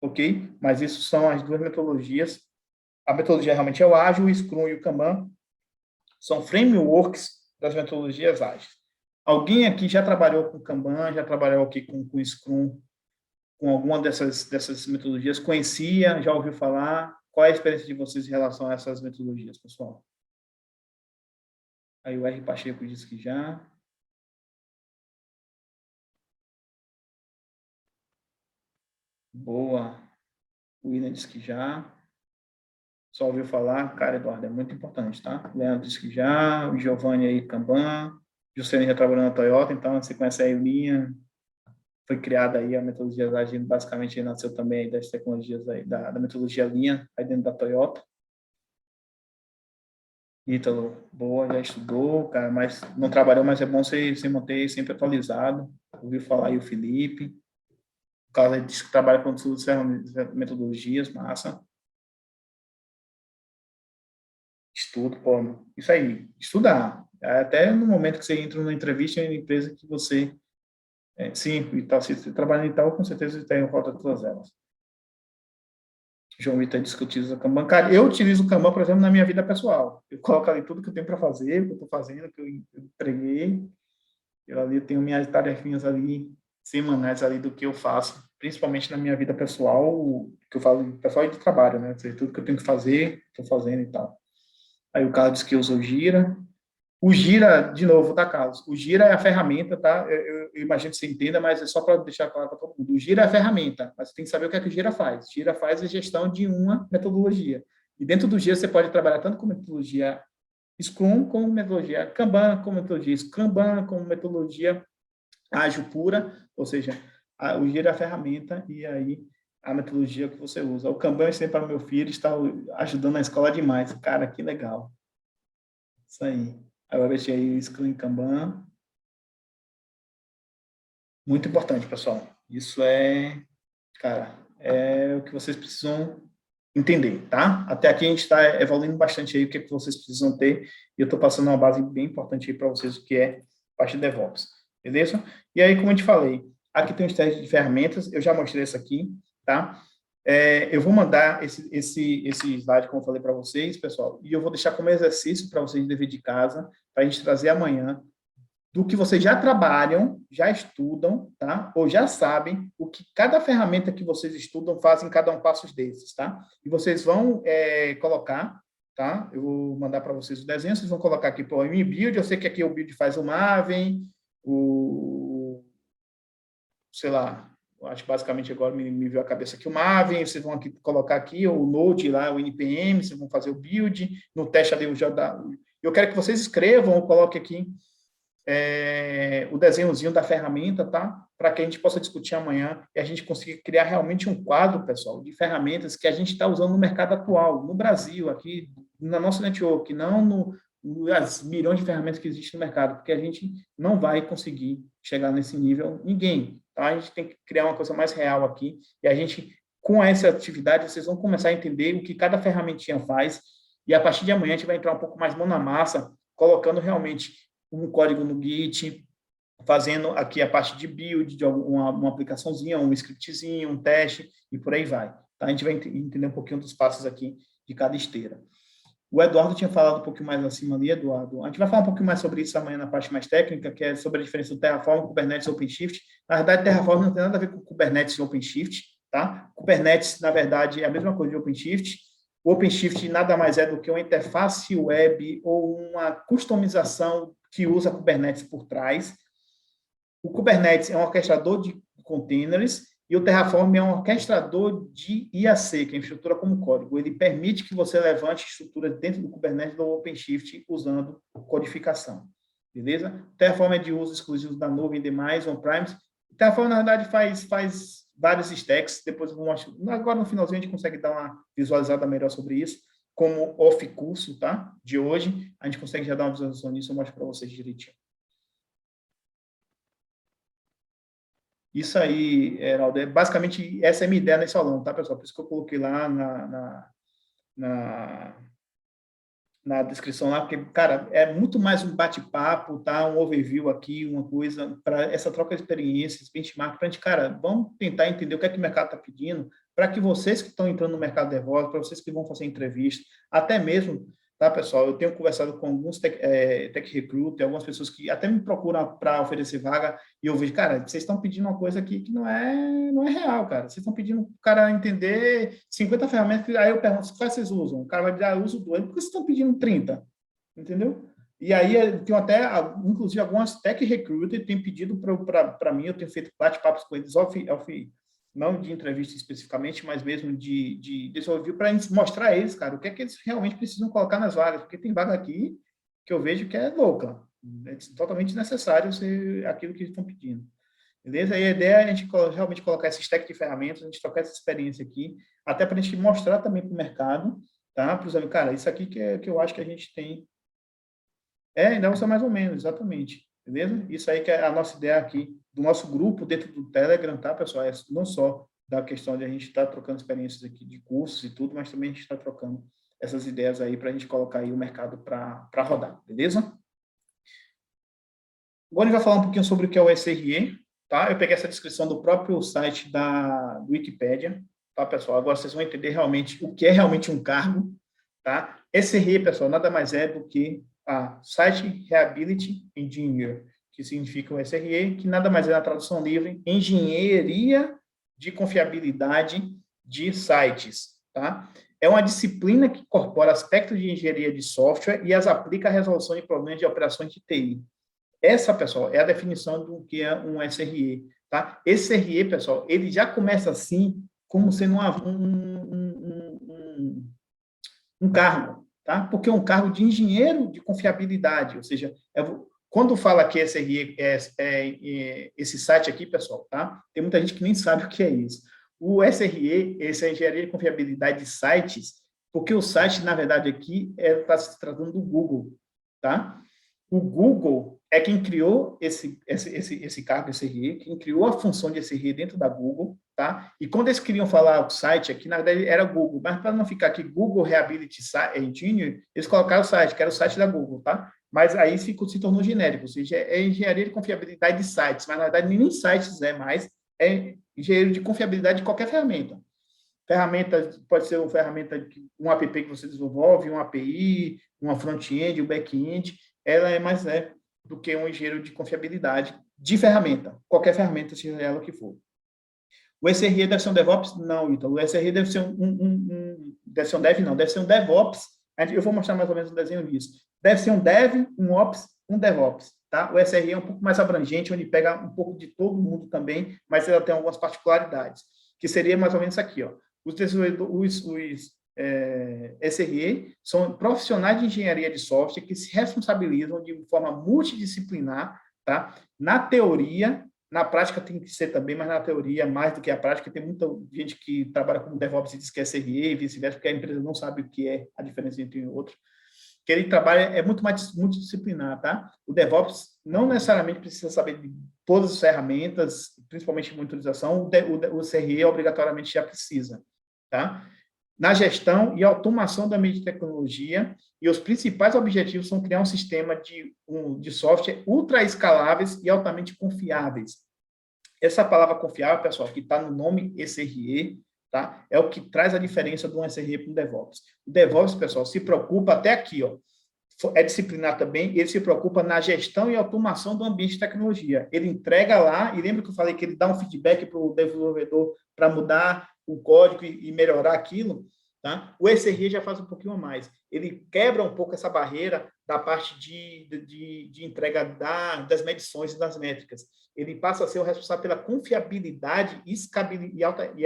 ok? Mas isso são as duas metodologias. A metodologia realmente é o ágil, o Scrum e o Kanban são frameworks das metodologias ágeis. Alguém aqui já trabalhou com Kanban, já trabalhou aqui com Scrum, com alguma dessas metodologias? Conhecia, já ouviu falar? Qual é a experiência de vocês em relação a essas metodologias, pessoal? Aí o R. Pacheco disse que já. Boa. O William disse que já. Só ouviu falar? Cara, Eduardo, é muito importante, tá? Leandro disse que já. O Giovanni aí, Kanban. Juscelino já trabalhou na Toyota, então você conhece aí o Linha. Foi criada aí a metodologia Agile, basicamente nasceu também aí das tecnologias aí, da metodologia Linha, aí dentro da Toyota. Ítalo, boa, já estudou, cara, mas não trabalhou, mas é bom você se manter sempre atualizado. Ouviu falar aí o Felipe. O cara disse que trabalha com todas as metodologias, massa. Estudo, pô, isso aí, estudar. Até no momento que você entra numa entrevista em uma empresa que você, sim, e tal, se você trabalha em tal, com certeza você tem em falta de todas elas. João Vitor disse que utiliza o Kanban. Cara, eu utilizo o Kanban, por exemplo, na minha vida pessoal. Eu coloco ali tudo que eu tenho para fazer, o que eu estou fazendo, o que eu entreguei. Eu ali tenho minhas tarefinhas ali, semanais ali do que eu faço, principalmente na minha vida pessoal, que eu falo pessoal e de trabalho, né? Ou seja, tudo que eu tenho que fazer, estou fazendo e tal. Aí o Carlos disse que usa o Gira. O Gira, de novo, tá, Carlos? O Gira é a ferramenta, tá? Eu imagino que você entenda, mas é só para deixar claro para todo mundo. O Gira é a ferramenta, mas você tem que saber o que é que o Gira faz. O Gira faz a gestão de uma metodologia. E dentro do Gira você pode trabalhar tanto com metodologia Scrum, como metodologia Kanban, como metodologia Scrumban, como metodologia ágil pura, ou seja, o Gira é a ferramenta e aí a metodologia que você usa. O Kanban eu ensinei para o meu filho, está ajudando na escola demais. Cara, que legal. Isso aí. Aí eu deixei aí o Scrum e Kanban. Muito importante, pessoal. Isso é, cara, é o que vocês precisam entender, tá? Até aqui a gente está evoluindo bastante aí o que, é que vocês precisam ter e eu estou passando uma base bem importante aí para vocês, o que é parte de DevOps, beleza? E aí, como eu te falei, aqui tem os testes de ferramentas, eu já mostrei isso aqui, tá? Eu vou mandar esse slide, como eu falei para vocês, pessoal, e eu vou deixar como exercício para vocês de dever de casa, para a gente trazer amanhã, do que vocês já trabalham, já estudam, tá? Ou já sabem o que cada ferramenta que vocês estudam faz em cada um passos desses, tá? E vocês vão colocar, tá? Eu vou mandar para vocês o desenho, vocês vão colocar aqui para o build, eu sei que aqui o build faz o Maven, sei lá, eu acho que basicamente agora me veio a cabeça aqui o Maven, vocês vão aqui colocar aqui o Node lá, o NPM, vocês vão fazer o build, no teste ali eu quero que vocês escrevam ou coloquem aqui o desenhozinho da ferramenta, tá? Para que a gente possa discutir amanhã e a gente consiga criar realmente um quadro, pessoal, de ferramentas que a gente está usando no mercado atual, no Brasil, aqui na nossa network, não as milhões de ferramentas que existem no mercado, porque a gente não vai conseguir chegar nesse nível, ninguém. Então, a gente tem que criar uma coisa mais real aqui e a gente, com essa atividade, vocês vão começar a entender o que cada ferramentinha faz e a partir de amanhã a gente vai entrar um pouco mais mão na massa, colocando realmente um código no Git, fazendo aqui a parte de build, de uma aplicaçãozinha, um scriptzinho, um teste, e por aí vai. Tá? A gente vai entender um pouquinho dos passos aqui de cada esteira. O Eduardo tinha falado um pouquinho mais acima ali, Eduardo. A gente vai falar um pouquinho mais sobre isso amanhã na parte mais técnica, que é sobre a diferença do Terraform, Kubernetes e OpenShift. Na verdade, Terraform não tem nada a ver com Kubernetes e OpenShift, tá? Kubernetes, na verdade, é a mesma coisa de OpenShift. O OpenShift nada mais é do que uma interface web ou uma customização que usa Kubernetes por trás. O Kubernetes é um orquestrador de containers e o Terraform é um orquestrador de IAC, que é infraestrutura como código. Ele permite que você levante estruturas dentro do Kubernetes ou OpenShift usando codificação. Beleza? O Terraform é de uso exclusivo da nuvem e demais on-premise. Terraform, na verdade, faz vários stacks, depois eu vou mostrar. Agora, no finalzinho, a gente consegue dar uma visualizada melhor sobre isso, como off-curso, tá? De hoje, a gente consegue já dar uma visualização nisso, eu mostro para vocês direitinho. Isso aí, Heraldo, basicamente essa é a minha ideia nesse aulão, tá, pessoal? Por isso que eu coloquei lá na descrição lá, porque, cara, é muito mais um bate-papo, tá? Um overview aqui, uma coisa, para essa troca de experiências, benchmark, para a gente, cara, vamos tentar entender o que é que o mercado está pedindo, para que vocês que estão entrando no mercado de DevOps, para vocês que vão fazer entrevista, até mesmo, tá, pessoal? Eu tenho conversado com alguns tech recruiter, algumas pessoas que até me procuram para oferecer vaga, e eu vejo, cara, vocês estão pedindo uma coisa aqui que não é real, cara. Vocês estão pedindo para o cara entender 50 ferramentas, aí eu pergunto, quais vocês usam? O cara vai dizer, eu uso 2. Por que vocês estão pedindo 30? Entendeu? E aí, eu tenho até, inclusive, algumas tech recruiter têm pedido para mim, eu tenho feito bate-papos com eles não de entrevista especificamente, mas mesmo de desenvolver para mostrar a eles, cara, o que é que eles realmente precisam colocar nas vagas, porque tem vaga aqui que eu vejo que é louca, é totalmente necessário ser aquilo que eles estão pedindo. Beleza? E a ideia é a gente realmente colocar esse stack de ferramentas, a gente trocar essa experiência aqui, até para a gente mostrar também para o mercado, tá? Para os amigos, cara, isso aqui que eu acho que a gente tem. Ainda usa mais ou menos, exatamente. Beleza? Isso aí que é a nossa ideia aqui, do nosso grupo dentro do Telegram, tá, pessoal? É não só da questão de a gente estar trocando experiências aqui de cursos e tudo, mas também a gente está trocando essas ideias aí para a gente colocar aí o mercado para rodar, beleza? Agora a gente vai falar um pouquinho sobre o que é o SRE, tá? Eu peguei essa descrição do próprio site do Wikipedia, tá, pessoal? Agora vocês vão entender realmente o que é realmente um cargo, tá? SRE, pessoal, nada mais é do que a Site Reliability Engineer, que significa o SRE, que nada mais é, na tradução livre, engenharia de confiabilidade de sites, tá? É uma disciplina que incorpora aspectos de engenharia de software e as aplica à resolução de problemas de operações de TI. Essa, pessoal, é a definição do que é um SRE, tá? Esse SRE, pessoal, ele já começa assim, como sendo um cargo, tá? Porque é um cargo de engenheiro de confiabilidade, ou seja, quando fala que SRE esse site aqui, pessoal, tá? Tem muita gente que nem sabe o que é isso. O SRE, essa engenharia de confiabilidade de sites, porque o site, na verdade, aqui está se tratando do Google, tá? O Google é quem criou esse cargo SRE, quem criou a função de SRE dentro da Google, tá? E quando eles queriam falar o site aqui, na verdade era Google, mas para não ficar aqui Google Reliability Engineer, eles colocaram o site, que era o site da Google, tá? Mas aí se tornou genérico, ou seja, é engenharia de confiabilidade de sites, mas na verdade nem sites mais, é engenharia de confiabilidade de qualquer ferramenta. Ferramenta, pode ser uma ferramenta, um app que você desenvolve, uma API, uma front-end, um back-end, ela é mais do que um engenheiro de confiabilidade de ferramenta, qualquer ferramenta, seja ela que for. O SRE deve ser um DevOps? Não, então. O SRE deve ser deve ser um Dev, não, deve ser um DevOps. Eu vou mostrar mais ou menos o desenho disso. Deve ser um Dev, um Ops, um DevOps. Tá? O SRE é um pouco mais abrangente, onde pega um pouco de todo mundo também, mas ela tem algumas particularidades, que seria mais ou menos isso aqui, ó. Os SRE são profissionais de engenharia de software que se responsabilizam de forma multidisciplinar, tá? Na teoria, na prática tem que ser também, mas na teoria, mais do que a prática, tem muita gente que trabalha como DevOps e diz que é SRE e vice-versa, porque a empresa não sabe o que é a diferença entre um e outro. Que ele trabalha é muito mais multidisciplinar, tá? O DevOps não necessariamente precisa saber de todas as ferramentas, principalmente de monitorização, o CRE obrigatoriamente já precisa, tá? Na gestão e automação da mídia de tecnologia, e os principais objetivos são criar um sistema de software ultra escaláveis e altamente confiáveis. Essa palavra confiável, pessoal, que está no nome SRE, tá? É o que traz a diferença do SRE para o DevOps. O DevOps, pessoal, se preocupa até aqui, ó, é disciplinar também, ele se preocupa na gestão e automação do ambiente de tecnologia. Ele entrega lá, e lembra que eu falei que ele dá um feedback para o desenvolvedor para mudar o código e melhorar aquilo? Tá? O SRE já faz um pouquinho a mais. Ele quebra um pouco essa barreira da parte de entrega das medições e das métricas. Ele passa a ser o responsável pela confiabilidade e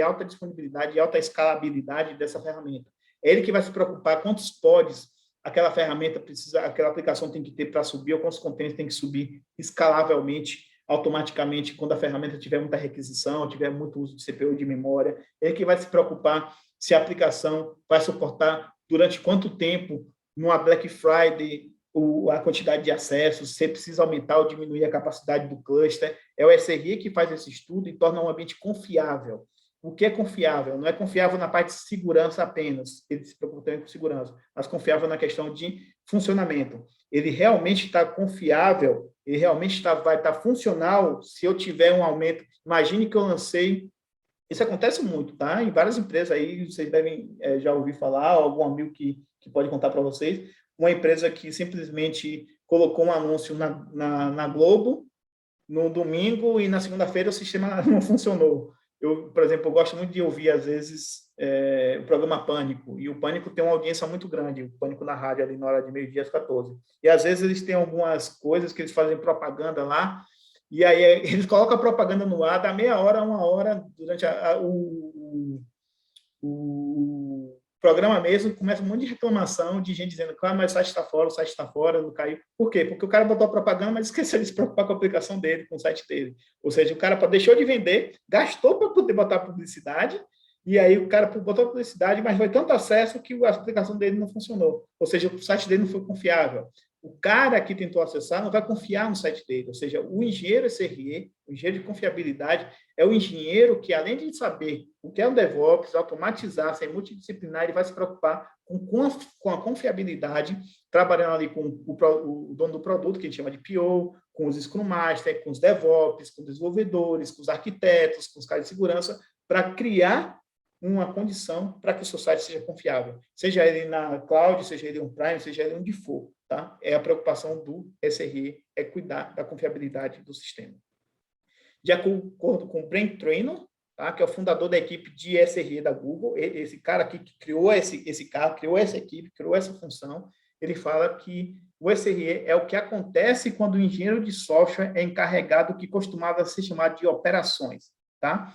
alta disponibilidade e alta escalabilidade dessa ferramenta. É ele que vai se preocupar quantos pods aquela ferramenta precisa, aquela aplicação tem que ter para subir, ou quantos containers tem que subir escalavelmente automaticamente quando a ferramenta tiver muita requisição, tiver muito uso de CPU de memória. Ele que vai se preocupar se a aplicação vai suportar durante quanto tempo numa Black Friday a quantidade de acessos, se precisa aumentar ou diminuir a capacidade do cluster. É o SRE que faz esse estudo e torna um ambiente confiável. O que é confiável? Não é confiável na parte de segurança apenas, ele se preocupa também com segurança, mas confiável na questão de funcionamento. Ele realmente está confiável, ele realmente vai estar funcional se eu tiver um aumento. Imagine que eu lancei, isso acontece muito, tá? Em várias empresas aí, vocês devem já ouvir falar, algum amigo que pode contar para vocês, uma empresa que simplesmente colocou um anúncio na Globo no domingo e na segunda-feira o sistema não funcionou. Eu, por exemplo, eu gosto muito de ouvir, às vezes, o programa Pânico, e o Pânico tem uma audiência muito grande, o Pânico na rádio, ali na hora de meio-dia às 14. E, às vezes, eles têm algumas coisas que eles fazem propaganda lá, e aí eles colocam a propaganda no ar, dá meia hora, uma hora, durante o programa mesmo, começa um monte de reclamação de gente dizendo que mas o site está fora, não caiu. Por quê? Porque o cara botou a propaganda, mas esqueceu de se preocupar com a aplicação dele, com o site dele. Ou seja, o cara deixou de vender, gastou para poder botar publicidade, e aí o cara botou a publicidade, mas foi tanto acesso que a aplicação dele não funcionou. Ou seja, o site dele não foi confiável. O cara que tentou acessar não vai confiar no site dele. Ou seja, o engenheiro SRE, o engenheiro de confiabilidade, é o engenheiro que, além de saber o que é um DevOps, automatizar, ser multidisciplinar, ele vai se preocupar com a confiabilidade, trabalhando ali com o dono do produto, que a gente chama de PO, com os Scrum Master, com os DevOps, com os desenvolvedores, com os arquitetos, com os caras de segurança, para criar uma condição para que o seu site seja confiável. Seja ele na cloud, seja ele on-prime, seja ele onde for. Tá? É a preocupação do SRE, é cuidar da confiabilidade do sistema. De acordo com o Brent Trainor, tá? Que é o fundador da equipe de SRE da Google, esse cara aqui que criou esse cara, criou essa equipe, criou essa função, ele fala que o SRE é o que acontece quando o engenheiro de software é encarregado do que costumava ser chamado de operações. Tá?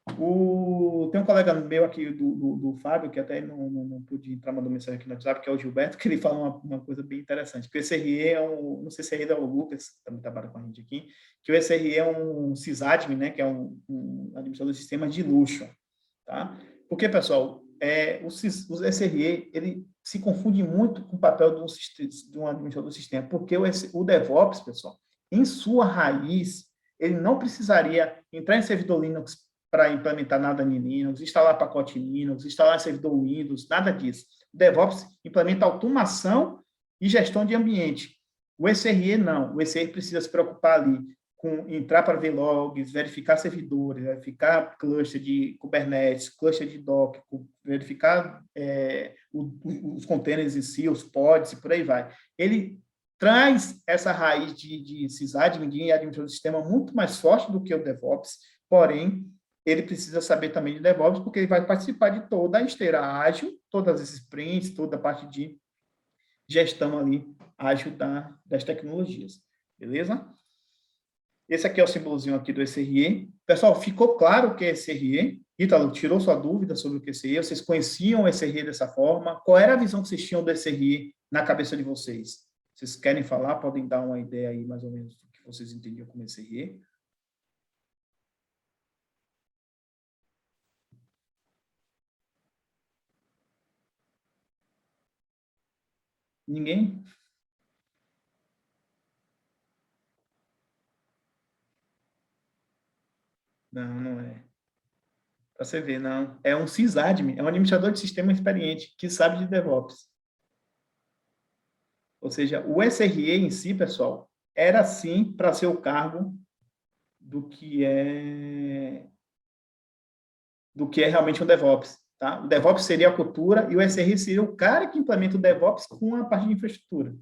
Tem um colega meu aqui, do Fábio, que até não pude entrar, mandou mensagem aqui no WhatsApp, que é o Gilberto, que ele fala uma coisa bem interessante, que o SRE não sei se é o Lucas, que também trabalha com a gente aqui, que o SRE é um sysadmin, né, que é um administrador de sistemas de luxo. Tá? Porque, pessoal, o SRE, ele se confunde muito com o papel de um administrador de sistema, porque o DevOps, pessoal, em sua raiz, ele não precisaria entrar em servidor Linux para implementar nada em Linux, instalar pacote Linux, instalar servidor Windows, nada disso. O DevOps implementa automação e gestão de ambiente. O SRE não. O SRE precisa se preocupar ali com entrar para ver logs, verificar servidores, verificar cluster de Kubernetes, cluster de Docker, verificar os containers em si, os pods e por aí vai. Ele traz essa raiz de sysadmin, de administração do sistema, muito mais forte do que o DevOps, porém, ele precisa saber também de DevOps, porque ele vai participar de toda a esteira ágil, todas as sprints, toda a parte de gestão ali ágil das tecnologias. Beleza? Esse aqui é o símbolozinho aqui do SRE. Pessoal, ficou claro o que é SRE? Ítalo, tirou sua dúvida sobre o que é SRE? Vocês conheciam o SRE dessa forma? Qual era a visão que vocês tinham do SRE na cabeça de vocês? Vocês querem falar? Podem dar uma ideia aí, mais ou menos, do que vocês entendiam como SRE? Ninguém? Não é. Para você ver, não. É um sysadmin, é um administrador de sistema experiente, que sabe de DevOps. Ou seja, o SRE em si, pessoal, era sim para ser o cargo do que é realmente um DevOps. Tá? O DevOps seria a cultura e o SRE seria o cara que implementa o DevOps com a parte de infraestrutura.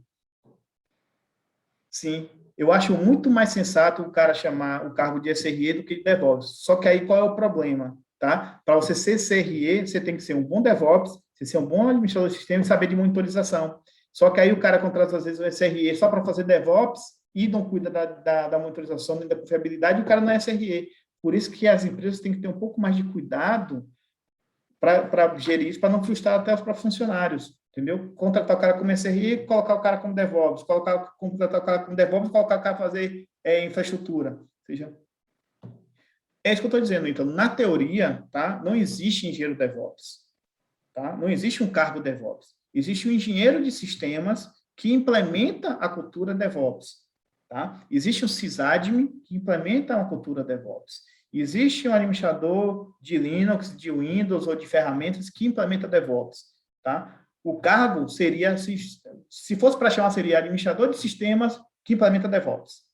Sim, eu acho muito mais sensato o cara chamar o cargo de SRE do que de DevOps. Só que aí qual é o problema? Tá? Para você ser SRE, você tem que ser um bom DevOps, você ser um bom administrador de sistema e saber de monitorização. Só que aí o cara contrata, às vezes, o SRE só para fazer DevOps e não cuida da monitorização nem da confiabilidade, e o cara não é SRE. Por isso que as empresas têm que ter um pouco mais de cuidado para gerir isso, para não frustrar até os próprios funcionários. entendeu? Contratar o cara como SRE, colocar o cara como DevOps, contratar o cara como DevOps, colocar o cara para fazer infraestrutura. Ou seja, é isso que eu estou dizendo. Então, na teoria, tá? Não existe engenheiro DevOps. Tá? Não existe um cargo DevOps. Existe um engenheiro de sistemas que implementa a cultura DevOps. Tá? Existe um sysadmin que implementa a cultura DevOps. Existe um administrador de Linux, de Windows ou de ferramentas que implementa DevOps. Tá? O cargo seria, se fosse para chamar, seria administrador de sistemas que implementa DevOps.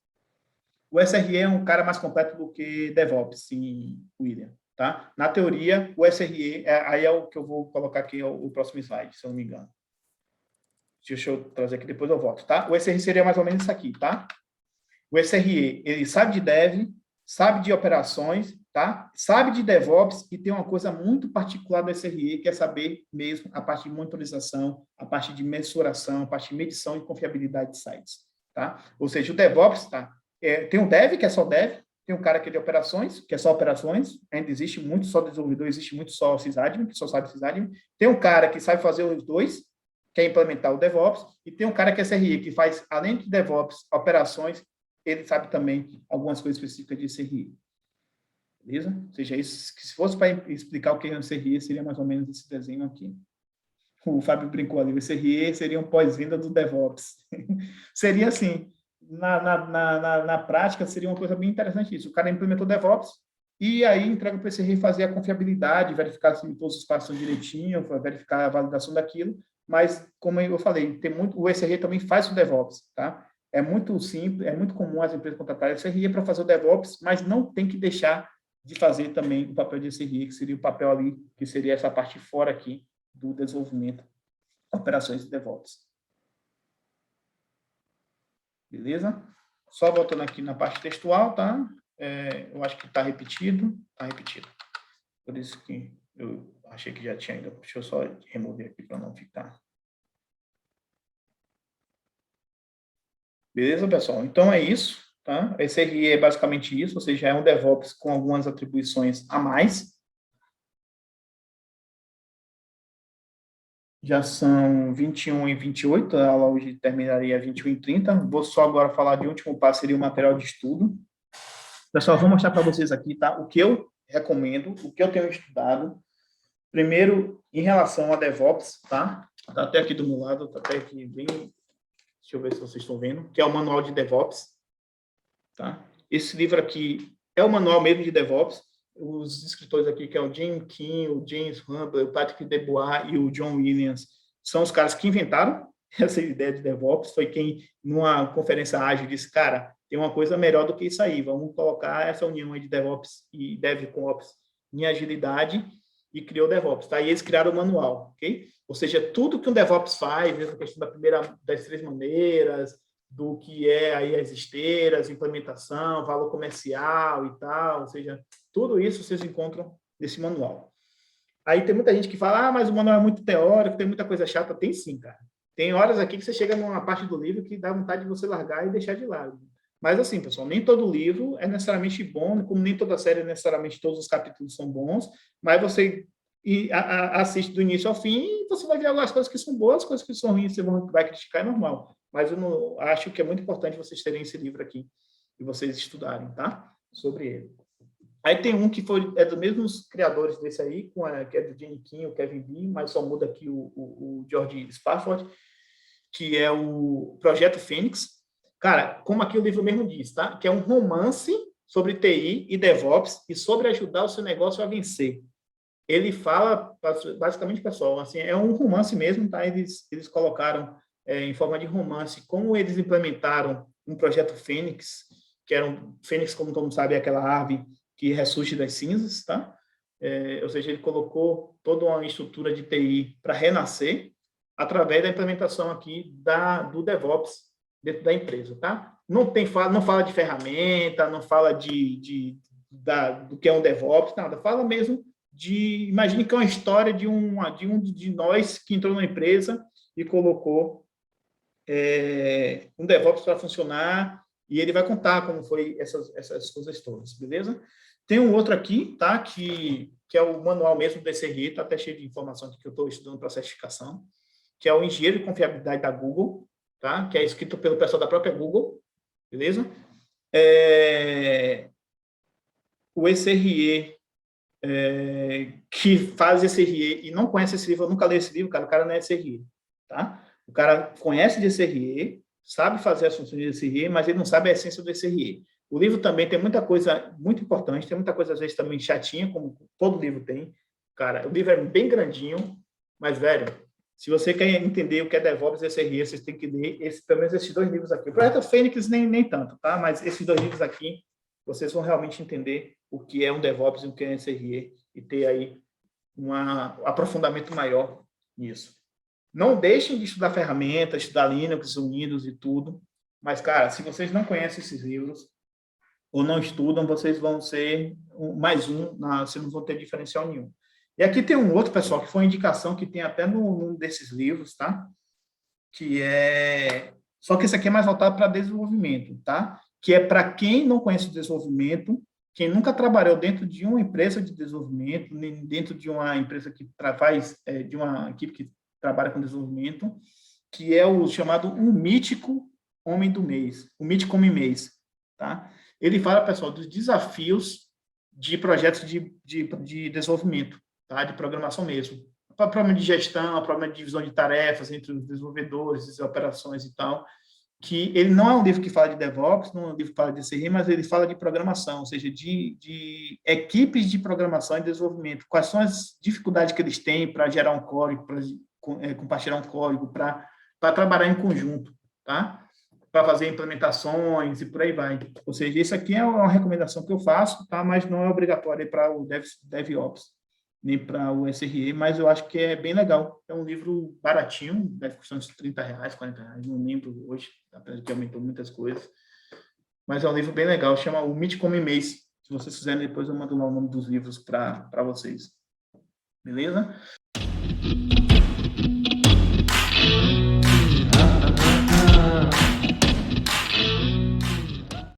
O SRE é um cara mais completo do que DevOps, sim, William. Tá? Na teoria, o SRE, aí é o que eu vou colocar aqui, o próximo slide, se eu não me engano. Deixa eu trazer aqui, depois eu volto, tá? O SRE seria mais ou menos isso aqui, tá? O SRE, ele sabe de dev, sabe de operações, tá? Sabe de DevOps e tem uma coisa muito particular do SRE, que é saber mesmo a parte de monitorização, a parte de mensuração, a parte de medição e confiabilidade de sites, tá? Ou seja, o DevOps, tá? Tem um dev, que é só dev, tem um cara que é de operações, que é só operações, ainda existe muito só desenvolvedor, existe muito só sysadmin, que só sabe sysadmin. Tem um cara que sabe fazer os dois, que é implementar o DevOps, e tem um cara que é SRE, que faz, além de DevOps, operações, ele sabe também algumas coisas específicas de SRE. Beleza? Ou seja, isso, que se fosse para explicar o que é um SRE, seria mais ou menos esse desenho aqui. O Fábio brincou ali, o SRE seria um pós-venda do DevOps. Seria assim, na prática, seria uma coisa bem interessante isso. O cara implementou DevOps e aí entrega para o SRE fazer a confiabilidade, verificar se todos os passos são direitinho, verificar a validação daquilo. Mas, como eu falei, o SRE também faz o DevOps, tá? É muito simples, é muito comum as empresas contratarem o SRE para fazer o DevOps, mas não tem que deixar de fazer também o papel de SRE, que seria o papel ali, que seria essa parte fora aqui do desenvolvimento, operações de DevOps. Beleza? Só voltando aqui na parte textual, tá? Eu acho que está repetido. Está repetido. Por isso que eu achei que já tinha ido. Deixa eu só remover aqui para não ficar. Beleza, pessoal? Então, é isso. Tá? SRE é basicamente isso, ou seja, é um DevOps com algumas atribuições a mais. Já são 21 e 28, a aula hoje terminaria 21 e 30. Vou só agora falar de último passo, seria o material de estudo. Pessoal, vou mostrar para vocês aqui, tá? O que eu recomendo, o que eu tenho estudado. Primeiro, em relação a DevOps, tá? Tá até aqui do meu lado, tá até aqui bem... Deixa eu ver se vocês estão vendo, que é o manual de DevOps, tá? Esse livro aqui é o manual mesmo de DevOps. Os escritores aqui, que é o Jim King, o James Humble, o Patrick Debois e o John Williams, são os caras que inventaram essa ideia de DevOps. Foi quem, numa conferência ágil, disse, cara, tem uma coisa melhor do que isso aí, vamos colocar essa união aí de DevOps e DevOps em agilidade, e criou o DevOps, tá? E eles criaram o manual, ok? Ou seja, tudo que um DevOps faz, essa questão das 3 maneiras, do que é aí as esteiras, implementação, valor comercial e tal, ou seja, tudo isso vocês encontram nesse manual. Aí tem muita gente que fala, mas o manual é muito teórico, tem muita coisa chata. Tem sim, cara. Tem horas aqui que você chega numa parte do livro que dá vontade de você largar e deixar de lado. Mas assim, pessoal, nem todo livro é necessariamente bom, como nem toda série necessariamente todos os capítulos são bons, mas você assiste do início ao fim e você vai ver algumas coisas que são boas, coisas que são ruins, você vai criticar, é normal. Mas eu acho que é muito importante vocês terem esse livro aqui e vocês estudarem, tá? Sobre ele. Aí tem um que é dos mesmos criadores desse aí, que é do Jim King, o Kevin Bean, mas só muda aqui o George Spafford, que é o Projeto Fênix. Cara, como aqui o livro mesmo diz, tá? Que é um romance sobre TI e DevOps e sobre ajudar o seu negócio a vencer. Ele fala, basicamente, pessoal, assim, é um romance mesmo, tá? Eles colocaram em forma de romance como eles implementaram um projeto Fênix, que era Fênix, como todo mundo sabe, é aquela ave que ressurge das cinzas, tá? Ou seja, ele colocou toda uma estrutura de TI para renascer através da implementação aqui do DevOps dentro da empresa, tá? Não fala de ferramenta, não fala do que é um DevOps, nada. Fala mesmo imagine que é uma história de nós que entrou na empresa e colocou um DevOps para funcionar, e ele vai contar como foi essas coisas todas, beleza? Tem um outro aqui, tá? Que é o manual mesmo do SRE, tá até cheio de informação aqui que eu estou estudando para certificação. que é o Engenheiro de Confiabilidade da Google, tá? Que é escrito pelo pessoal da própria Google, beleza? O SRE, que faz SRE e não conhece esse livro, eu nunca li esse livro, cara, o cara não é SRE, tá? O cara conhece de SRE, sabe fazer as funções de SRE, mas ele não sabe a essência do SRE. O livro também tem muita coisa muito importante, tem muita coisa, às vezes, também chatinha, como todo livro tem. Cara, o livro é bem grandinho, mas, velho, se você quer entender o que é DevOps e SRE, vocês têm que ler pelo menos esses 2 livros aqui. O Projeto Fênix nem tanto, tá? Mas esses 2 livros aqui, vocês vão realmente entender o que é um DevOps e o que é um SRE e ter aí um aprofundamento maior nisso. Não deixem de estudar ferramentas, estudar Linux, Windows e tudo, mas, cara, se vocês não conhecem esses livros ou não estudam, vocês vão ser mais vocês não vão ter diferencial nenhum. E aqui tem um outro, pessoal, que foi uma indicação que tem até num desses livros, tá? Que é... Só que esse aqui é mais voltado para desenvolvimento, tá? Que é para quem não conhece o desenvolvimento, quem nunca trabalhou dentro de uma empresa de desenvolvimento, nem dentro de uma empresa que de uma equipe que trabalha com desenvolvimento, que é o chamado um mítico homem do mês, o mítico homem mês, tá? Ele fala, pessoal, dos desafios de projetos de desenvolvimento, tá? De programação mesmo. Problema de gestão, problema de divisão de tarefas entre os desenvolvedores, as operações e tal, que ele não é um livro que fala de DevOps, não é um livro que fala de SRE, mas ele fala de programação, ou seja, de equipes de programação e desenvolvimento. Quais são as dificuldades que eles têm para gerar um código, para compartilhar um código, para trabalhar em conjunto, tá? Para fazer implementações e por aí vai. Ou seja, isso aqui é uma recomendação que eu faço, tá? Mas não é obrigatório para o DevOps, nem para o SRE, mas eu acho que é bem legal. É um livro baratinho, deve custar uns R$30, R$40, não lembro hoje, apesar de que aumentou muitas coisas. Mas é um livro bem legal, chama O Mítico Homem Mês. Se vocês quiserem, depois eu mando lá o nome dos livros para vocês. Beleza?